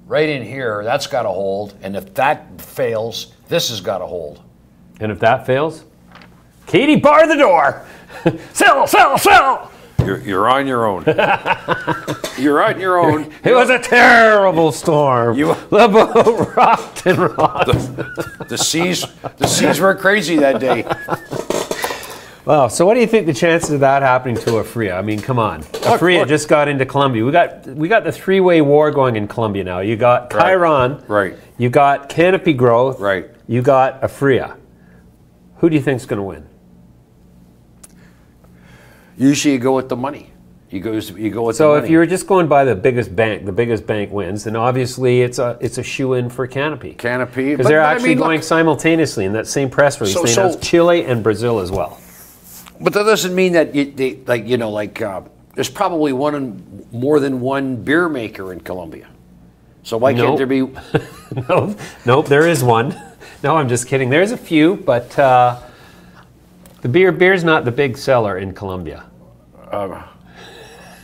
Speaker 2: right in here, that's got to hold. And if that fails, this has got to hold.
Speaker 1: And if that fails, Katie, bar the door. Sell, sell, sell.
Speaker 2: You're on your own. You're on your own.
Speaker 1: It was a terrible storm. The boat rocked and rocked.
Speaker 2: The seas were crazy that day.
Speaker 1: Wow. So what do you think the chances of that happening to Aphria? I mean, come on. Aphria just got into Colombia. We got the three-way war going in Colombia now. You got Chiron.
Speaker 2: Right.
Speaker 1: You got Canopy Growth.
Speaker 2: Right.
Speaker 1: You got Aphria. Who do you think's going to win?
Speaker 2: Usually you go with the money. You go with the money.
Speaker 1: So if you were just going by the biggest bank wins, then obviously it's a shoe-in for Canopy. Because they're actually going simultaneously in that same press release. They announced Chile and Brazil as well.
Speaker 2: But that doesn't mean that there's probably more than one beer maker in Colombia. So why can't there be?
Speaker 1: Nope, there is one. No, I'm just kidding. There's a few, but The beer's not the big seller in Colombia.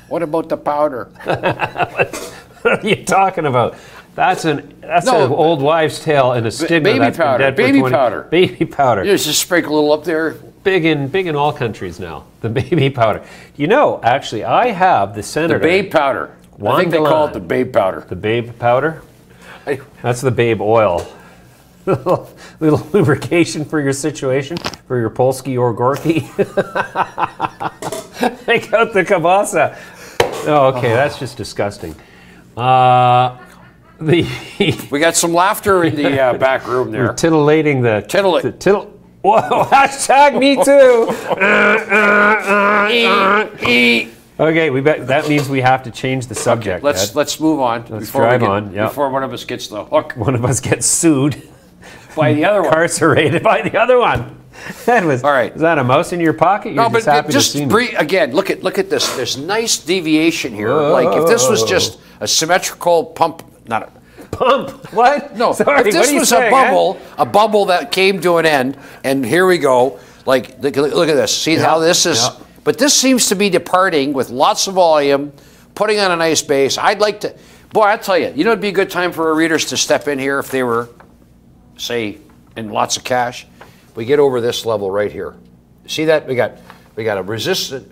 Speaker 2: What about the powder?
Speaker 1: What are you talking about? That's an old wives' tale and a stigma
Speaker 2: baby
Speaker 1: that's
Speaker 2: powder.
Speaker 1: been dead for
Speaker 2: Baby
Speaker 1: 20
Speaker 2: powder.
Speaker 1: Baby powder.
Speaker 2: You just sprinkle a little up there.
Speaker 1: Big in all countries now. The baby powder. You know, actually, I have the senator.
Speaker 2: The babe powder. I think they call it the babe powder.
Speaker 1: The babe powder. That's the babe oil. Little lubrication for your situation, for your Polski or Gorky. Take out the kielbasa. Oh, okay, that's just disgusting.
Speaker 2: We got some laughter in the back room there.
Speaker 1: We're titillating the...
Speaker 2: Titillate.
Speaker 1: Whoa, hashtag me too. Okay, that means we have to change the subject.
Speaker 2: Okay, let's move on.
Speaker 1: Let's drive on. Yep.
Speaker 2: Before one of us gets the hook.
Speaker 1: One of us gets sued.
Speaker 2: By the other one.
Speaker 1: Incarcerated by the other one. That was,
Speaker 2: all right.
Speaker 1: Is that a mouse in your pocket? You're
Speaker 2: no, but
Speaker 1: happy
Speaker 2: just
Speaker 1: to see me.
Speaker 2: Again, look at this. There's nice deviation here.
Speaker 1: Whoa.
Speaker 2: Like if this was just a symmetrical pump, not a
Speaker 1: pump. What?
Speaker 2: No.
Speaker 1: Sorry,
Speaker 2: if this was a bubble that came to an end, and here we go. Like look at this. See how this is. Yeah. But this seems to be departing with lots of volume, putting on a nice base. I'd like to. Boy, I tell you, it'd be a good time for our readers to step in here if they were, say, in lots of cash. We get over this level right here. See that? We got a resistance,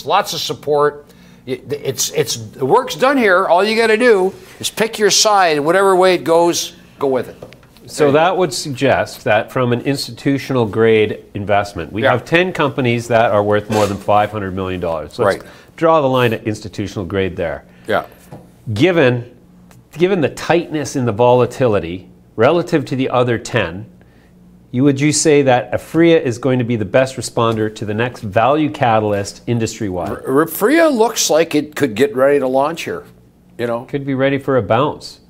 Speaker 2: lots of support. The work's done here. All you got to do is pick your side, and whatever way it goes, go with it.
Speaker 1: So that would suggest that from an institutional grade investment, we have 10 companies that are worth more than $500 million. So let's draw the line at institutional grade there.
Speaker 2: Yeah.
Speaker 1: Given the tightness in the volatility relative to the other 10, would you say that Aphria is going to be the best responder to the next value catalyst industry-wide?
Speaker 2: Aphria looks like it could get ready to launch here.
Speaker 1: Could be ready for a bounce.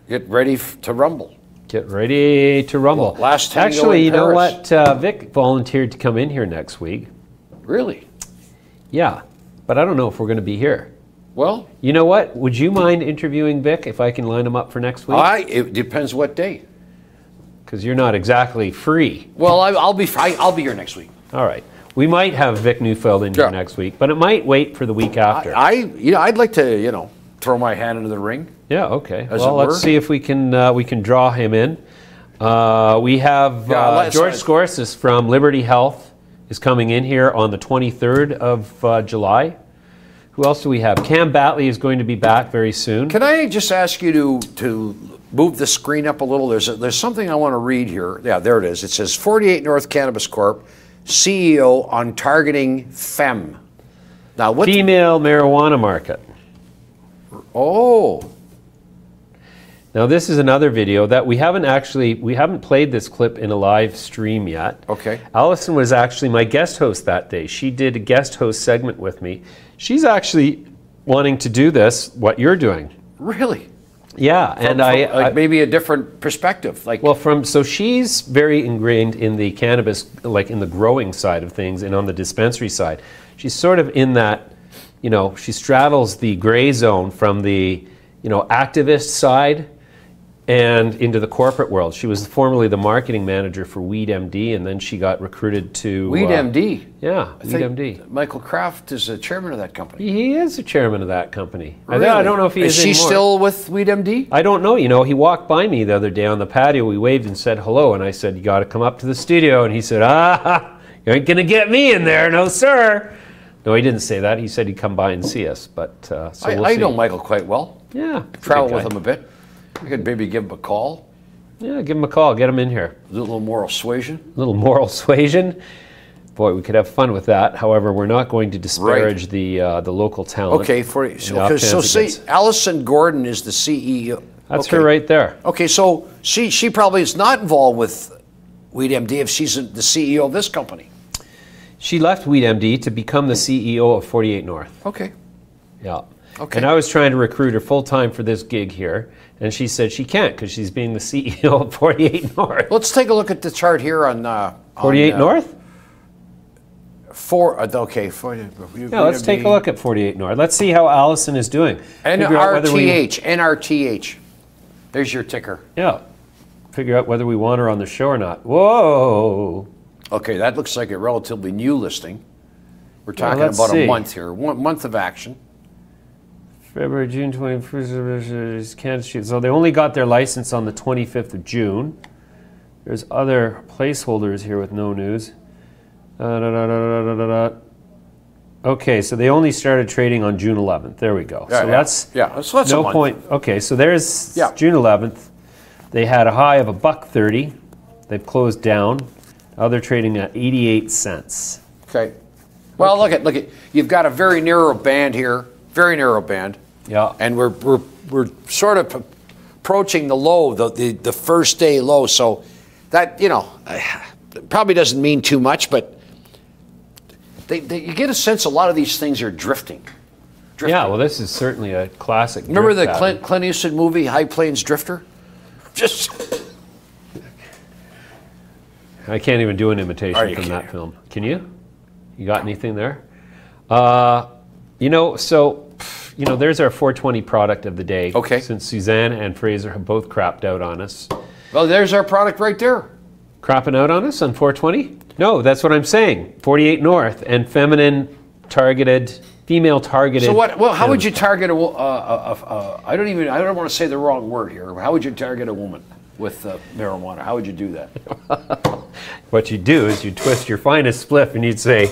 Speaker 2: Get ready to rumble.
Speaker 1: Get ready to rumble.
Speaker 2: Well, last time
Speaker 1: actually, you know what? Vic volunteered to come in here next week.
Speaker 2: Really?
Speaker 1: Yeah, but I don't know if we're going to be here.
Speaker 2: Well,
Speaker 1: you know what? Would you mind interviewing Vic if I can line him up for next week?
Speaker 2: It depends what day.
Speaker 1: Because you're not exactly free.
Speaker 2: Well, I'll be here next week.
Speaker 1: All right. We might have Vic Neufeld in here next week, but it might wait for the week after.
Speaker 2: I'd like to throw my hand into the ring.
Speaker 1: Yeah. Okay. Well, let's see if we can draw him in. We have George Scorsis from Liberty Health is coming in here on the 23rd of July. Who else do we have? Cam Batley is going to be back very soon.
Speaker 2: Can I just ask you to move the screen up a little? There's something I want to read here. Yeah, there it is. It says 48 North Cannabis Corp. CEO on targeting FEM. Now, what?
Speaker 1: Female marijuana market.
Speaker 2: Oh.
Speaker 1: Now this is another video that we haven't played this clip in a live stream yet.
Speaker 2: Okay.
Speaker 1: Allison was actually my guest host that day. She did a guest host segment with me. She's actually wanting to do this, what you're doing.
Speaker 2: Really?
Speaker 1: Yeah,
Speaker 2: and maybe a different perspective.
Speaker 1: So she's very ingrained in the cannabis, like in the growing side of things, and on the dispensary side. She's sort of in that, she straddles the gray zone from the, activist side and into the corporate world. She was formerly the marketing manager for Weed MD, and then she got recruited to...
Speaker 2: Weed MD?
Speaker 1: Yeah, Weed MD.
Speaker 2: Michael Kraft is a chairman of that company.
Speaker 1: He is a chairman of that company.
Speaker 2: Really?
Speaker 1: I don't know if he is
Speaker 2: she
Speaker 1: anymore.
Speaker 2: Still with Weed MD?
Speaker 1: I don't know. He walked by me the other day on the patio. We waved and said hello, and I said, you got to come up to the studio. And he said, you ain't going to get me in there. No, sir. No, he didn't say that. He said he'd come by and see us. But we'll see.
Speaker 2: I know Michael quite well.
Speaker 1: Yeah.
Speaker 2: Travel with him a bit. I could maybe give him a call.
Speaker 1: Yeah, give him a call. Get him in here.
Speaker 2: A little moral suasion.
Speaker 1: A little moral suasion. Boy, we could have fun with that. However, we're not going to disparage the local talent.
Speaker 2: Okay, so say Allison Gordon is the CEO.
Speaker 1: That's her right there.
Speaker 2: Okay, so she probably is not involved with Weed MD if she's the CEO of this company.
Speaker 1: She left Weed MD to become the CEO of 48 North.
Speaker 2: Okay.
Speaker 1: Yeah.
Speaker 2: Okay.
Speaker 1: And I was trying to recruit her full-time for this gig here, and she said she can't because she's being the CEO of 48 North.
Speaker 2: Let's take a look at the chart here on
Speaker 1: 48 North?
Speaker 2: Yeah,
Speaker 1: let's take a look at 48 North. Let's see how Allison is doing.
Speaker 2: NRTH. There's your ticker.
Speaker 1: Yeah. Figure out whether we want her on the show or not. Whoa.
Speaker 2: Okay, that looks like a relatively new listing. We're talking
Speaker 1: let's
Speaker 2: about
Speaker 1: see.
Speaker 2: a month here, 1 month of action.
Speaker 1: February, June 21st, Kansas Street. So they only got their license on the 25th of June. There's other placeholders here with no news. Okay, so they only started trading on June 11th. There we go.
Speaker 2: Yeah,
Speaker 1: so
Speaker 2: that's
Speaker 1: no
Speaker 2: a month.
Speaker 1: point. Okay, so there's
Speaker 2: Yeah.
Speaker 1: June 11th. They had a high of $1.30. They've closed down. Now they're trading at 88 cents.
Speaker 2: Okay. Well, look at. You've got a very narrow band here, very narrow band.
Speaker 1: Yeah.
Speaker 2: And we're sort of approaching the low, the first day low. So that probably doesn't mean too much, but you get a sense a lot of these things are drifting.
Speaker 1: Yeah. Well, this is certainly a classic.
Speaker 2: Remember the
Speaker 1: drift pattern.
Speaker 2: Clint Eastwood movie High Plains Drifter? Just.
Speaker 1: I can't even do an imitation
Speaker 2: Are you
Speaker 1: from
Speaker 2: kidding?
Speaker 1: that film. Can you? You got anything there? There's our 420 product of the day.
Speaker 2: Okay.
Speaker 1: Since Suzanne and Fraser have both crapped out on us.
Speaker 2: Well, there's our product right there.
Speaker 1: Crapping out on us on 420? No, that's what I'm saying. 48 North and female targeted.
Speaker 2: So what? Well, how would you target I don't want to say the wrong word here. How would you target a woman with marijuana? How would you do that?
Speaker 1: What you do is you twist your finest spliff and you'd say,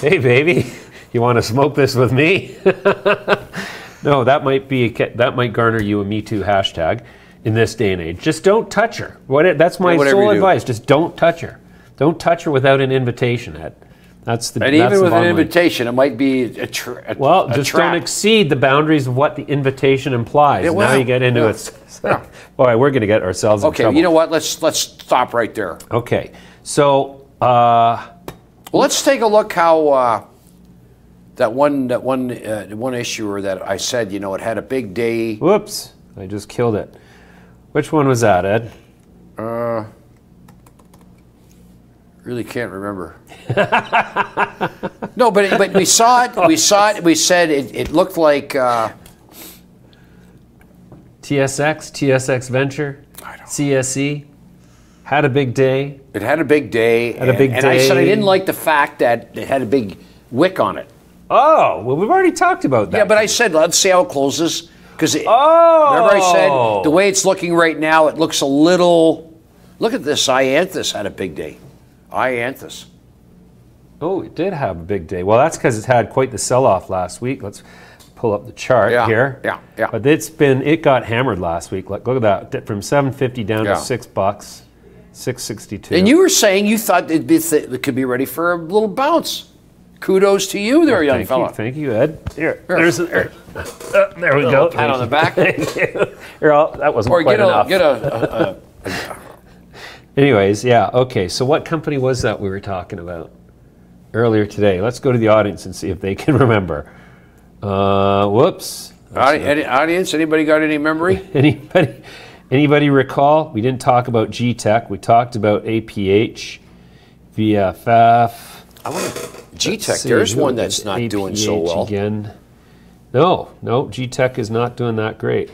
Speaker 1: "Hey, baby, you want to smoke this with me?" No, that might garner you a Me Too hashtag in this day and age. Just don't touch her. That's my sole advice. Just don't touch her. Don't touch her without an invitation, Ed.
Speaker 2: And even with an invitation, it might be
Speaker 1: just don't exceed the boundaries of what the invitation implies.
Speaker 2: Yeah, well,
Speaker 1: now you get into it. Boy, we're going to get ourselves in trouble.
Speaker 2: Okay, you know what? Let's stop right there.
Speaker 1: Okay, so
Speaker 2: let's take a look how that one issuer that I said it had a big day.
Speaker 1: Whoops! I just killed it. Which one was that, Ed?
Speaker 2: Really can't remember. No, but we saw it. We said it looked like
Speaker 1: TSX Venture, CSE had a big day.
Speaker 2: It had a big day.
Speaker 1: And
Speaker 2: I said I didn't like the fact that it had a big wick on it.
Speaker 1: Oh, well, we've already talked about that.
Speaker 2: Yeah, but I said let's see how it closes because remember I said the way it's looking right now, it looks a little. Look at this. Ianthus had a big day. Ianthus.
Speaker 1: Oh, it did have a big day. Well, that's because it's had quite the sell-off last week. Let's pull up the chart here.
Speaker 2: Yeah.
Speaker 1: But it got hammered last week. Look at that, from $7.50 down to $6, $6.62.
Speaker 2: And you were saying you thought it could be ready for a little bounce. Kudos to you there, young fella.
Speaker 1: Thank you, Ed. There we go.
Speaker 2: Pat on the back.
Speaker 1: Thank you. That wasn't quite enough. Anyways, yeah, okay. So what company was that we were talking about earlier today? Let's go to the audience and see if they can remember. Whoops.
Speaker 2: Audience, anybody got any memory?
Speaker 1: Anybody recall? We didn't talk about G-Tech. We talked about APHQF.
Speaker 2: G-Tech, there's one that's not doing so well.
Speaker 1: Again. No, G-Tech is not doing that great.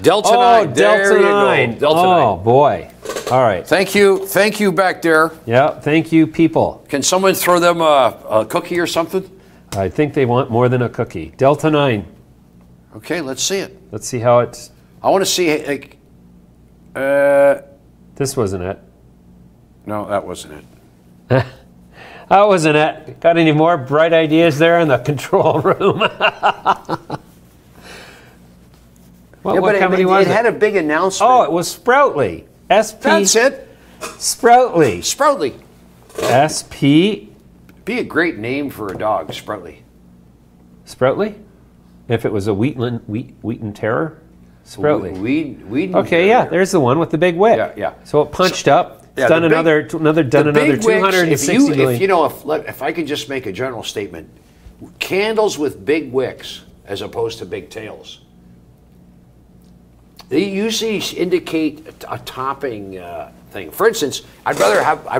Speaker 2: Delta 9.
Speaker 1: Delta 9. Oh, boy. All right.
Speaker 2: Thank you back there.
Speaker 1: Yeah, thank you, people.
Speaker 2: Can someone throw them a cookie or something?
Speaker 1: I think they want more than a cookie. Delta 9.
Speaker 2: Okay, let's see it.
Speaker 1: Let's see how it's...
Speaker 2: I want to see,
Speaker 1: This wasn't it.
Speaker 2: No, that wasn't it.
Speaker 1: That wasn't it. Got any more bright ideas there in the control room? What company was it?
Speaker 2: It had a big announcement.
Speaker 1: Oh, it was Sproutly. SP.
Speaker 2: That's it.
Speaker 1: Sproutly.
Speaker 2: Sproutly.
Speaker 1: SP.
Speaker 2: Be a great name for a dog, Sproutly.
Speaker 1: Sproutly? If it was a Wheaton Terror? Sproutly.
Speaker 2: Weed.
Speaker 1: Okay, yeah, there's the one with the big wick.
Speaker 2: Yeah.
Speaker 1: So it punched up. It's done another 260 million.
Speaker 2: If I could just make a general statement, candles with big wicks as opposed to big tails. They usually indicate a topping thing. For instance, I'd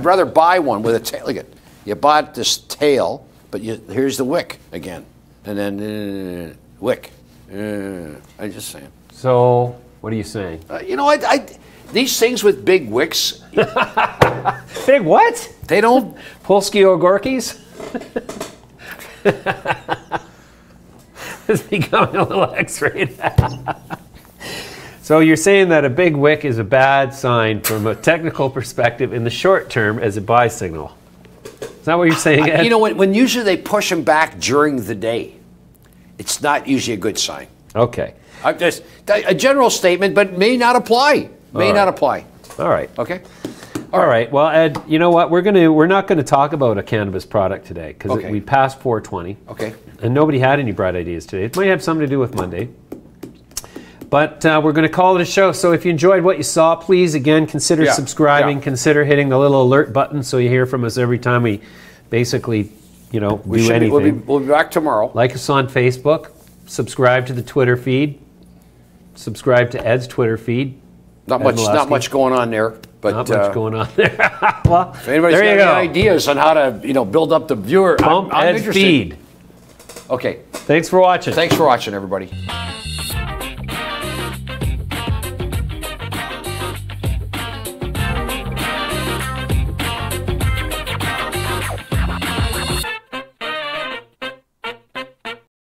Speaker 2: rather buy one with a tail. Look at, you bought this tail, but here's the wick again, and then wick. I'm just saying.
Speaker 1: So, what are you saying?
Speaker 2: these things with big wicks,
Speaker 1: Big what?
Speaker 2: they don't.
Speaker 1: Polsky Ogorkis? It's becoming a little X-rated. So you're saying that a big wick is a bad sign from a technical perspective in the short term as a buy signal. Is that what you're saying, Ed?
Speaker 2: You know, when usually they push them back during the day, it's not usually a good sign.
Speaker 1: Okay.
Speaker 2: I'm just a general statement, but may not apply. May not apply.
Speaker 1: All right.
Speaker 2: Okay.
Speaker 1: All right. Well, Ed, you know what? We're not going to talk about a cannabis product today because we passed 420.
Speaker 2: Okay.
Speaker 1: And nobody had any bright ideas today. It might have something to do with Monday. But we're going to call it a show. So if you enjoyed what you saw, please, again, consider subscribing. Consider hitting the little alert button so you hear from us every time we basically, do anything.
Speaker 2: We'll be back tomorrow.
Speaker 1: Like us on Facebook. Subscribe to the Twitter feed. Subscribe to Ed's Twitter feed.
Speaker 2: Not much going on there. But,
Speaker 1: not much going on there. Well,
Speaker 2: if anybody's got any ideas on how to, build up the viewer,
Speaker 1: Pump
Speaker 2: I'm
Speaker 1: Ed's
Speaker 2: interested.
Speaker 1: feed.
Speaker 2: Okay.
Speaker 1: Thanks for watching.
Speaker 2: Thanks for watching, everybody.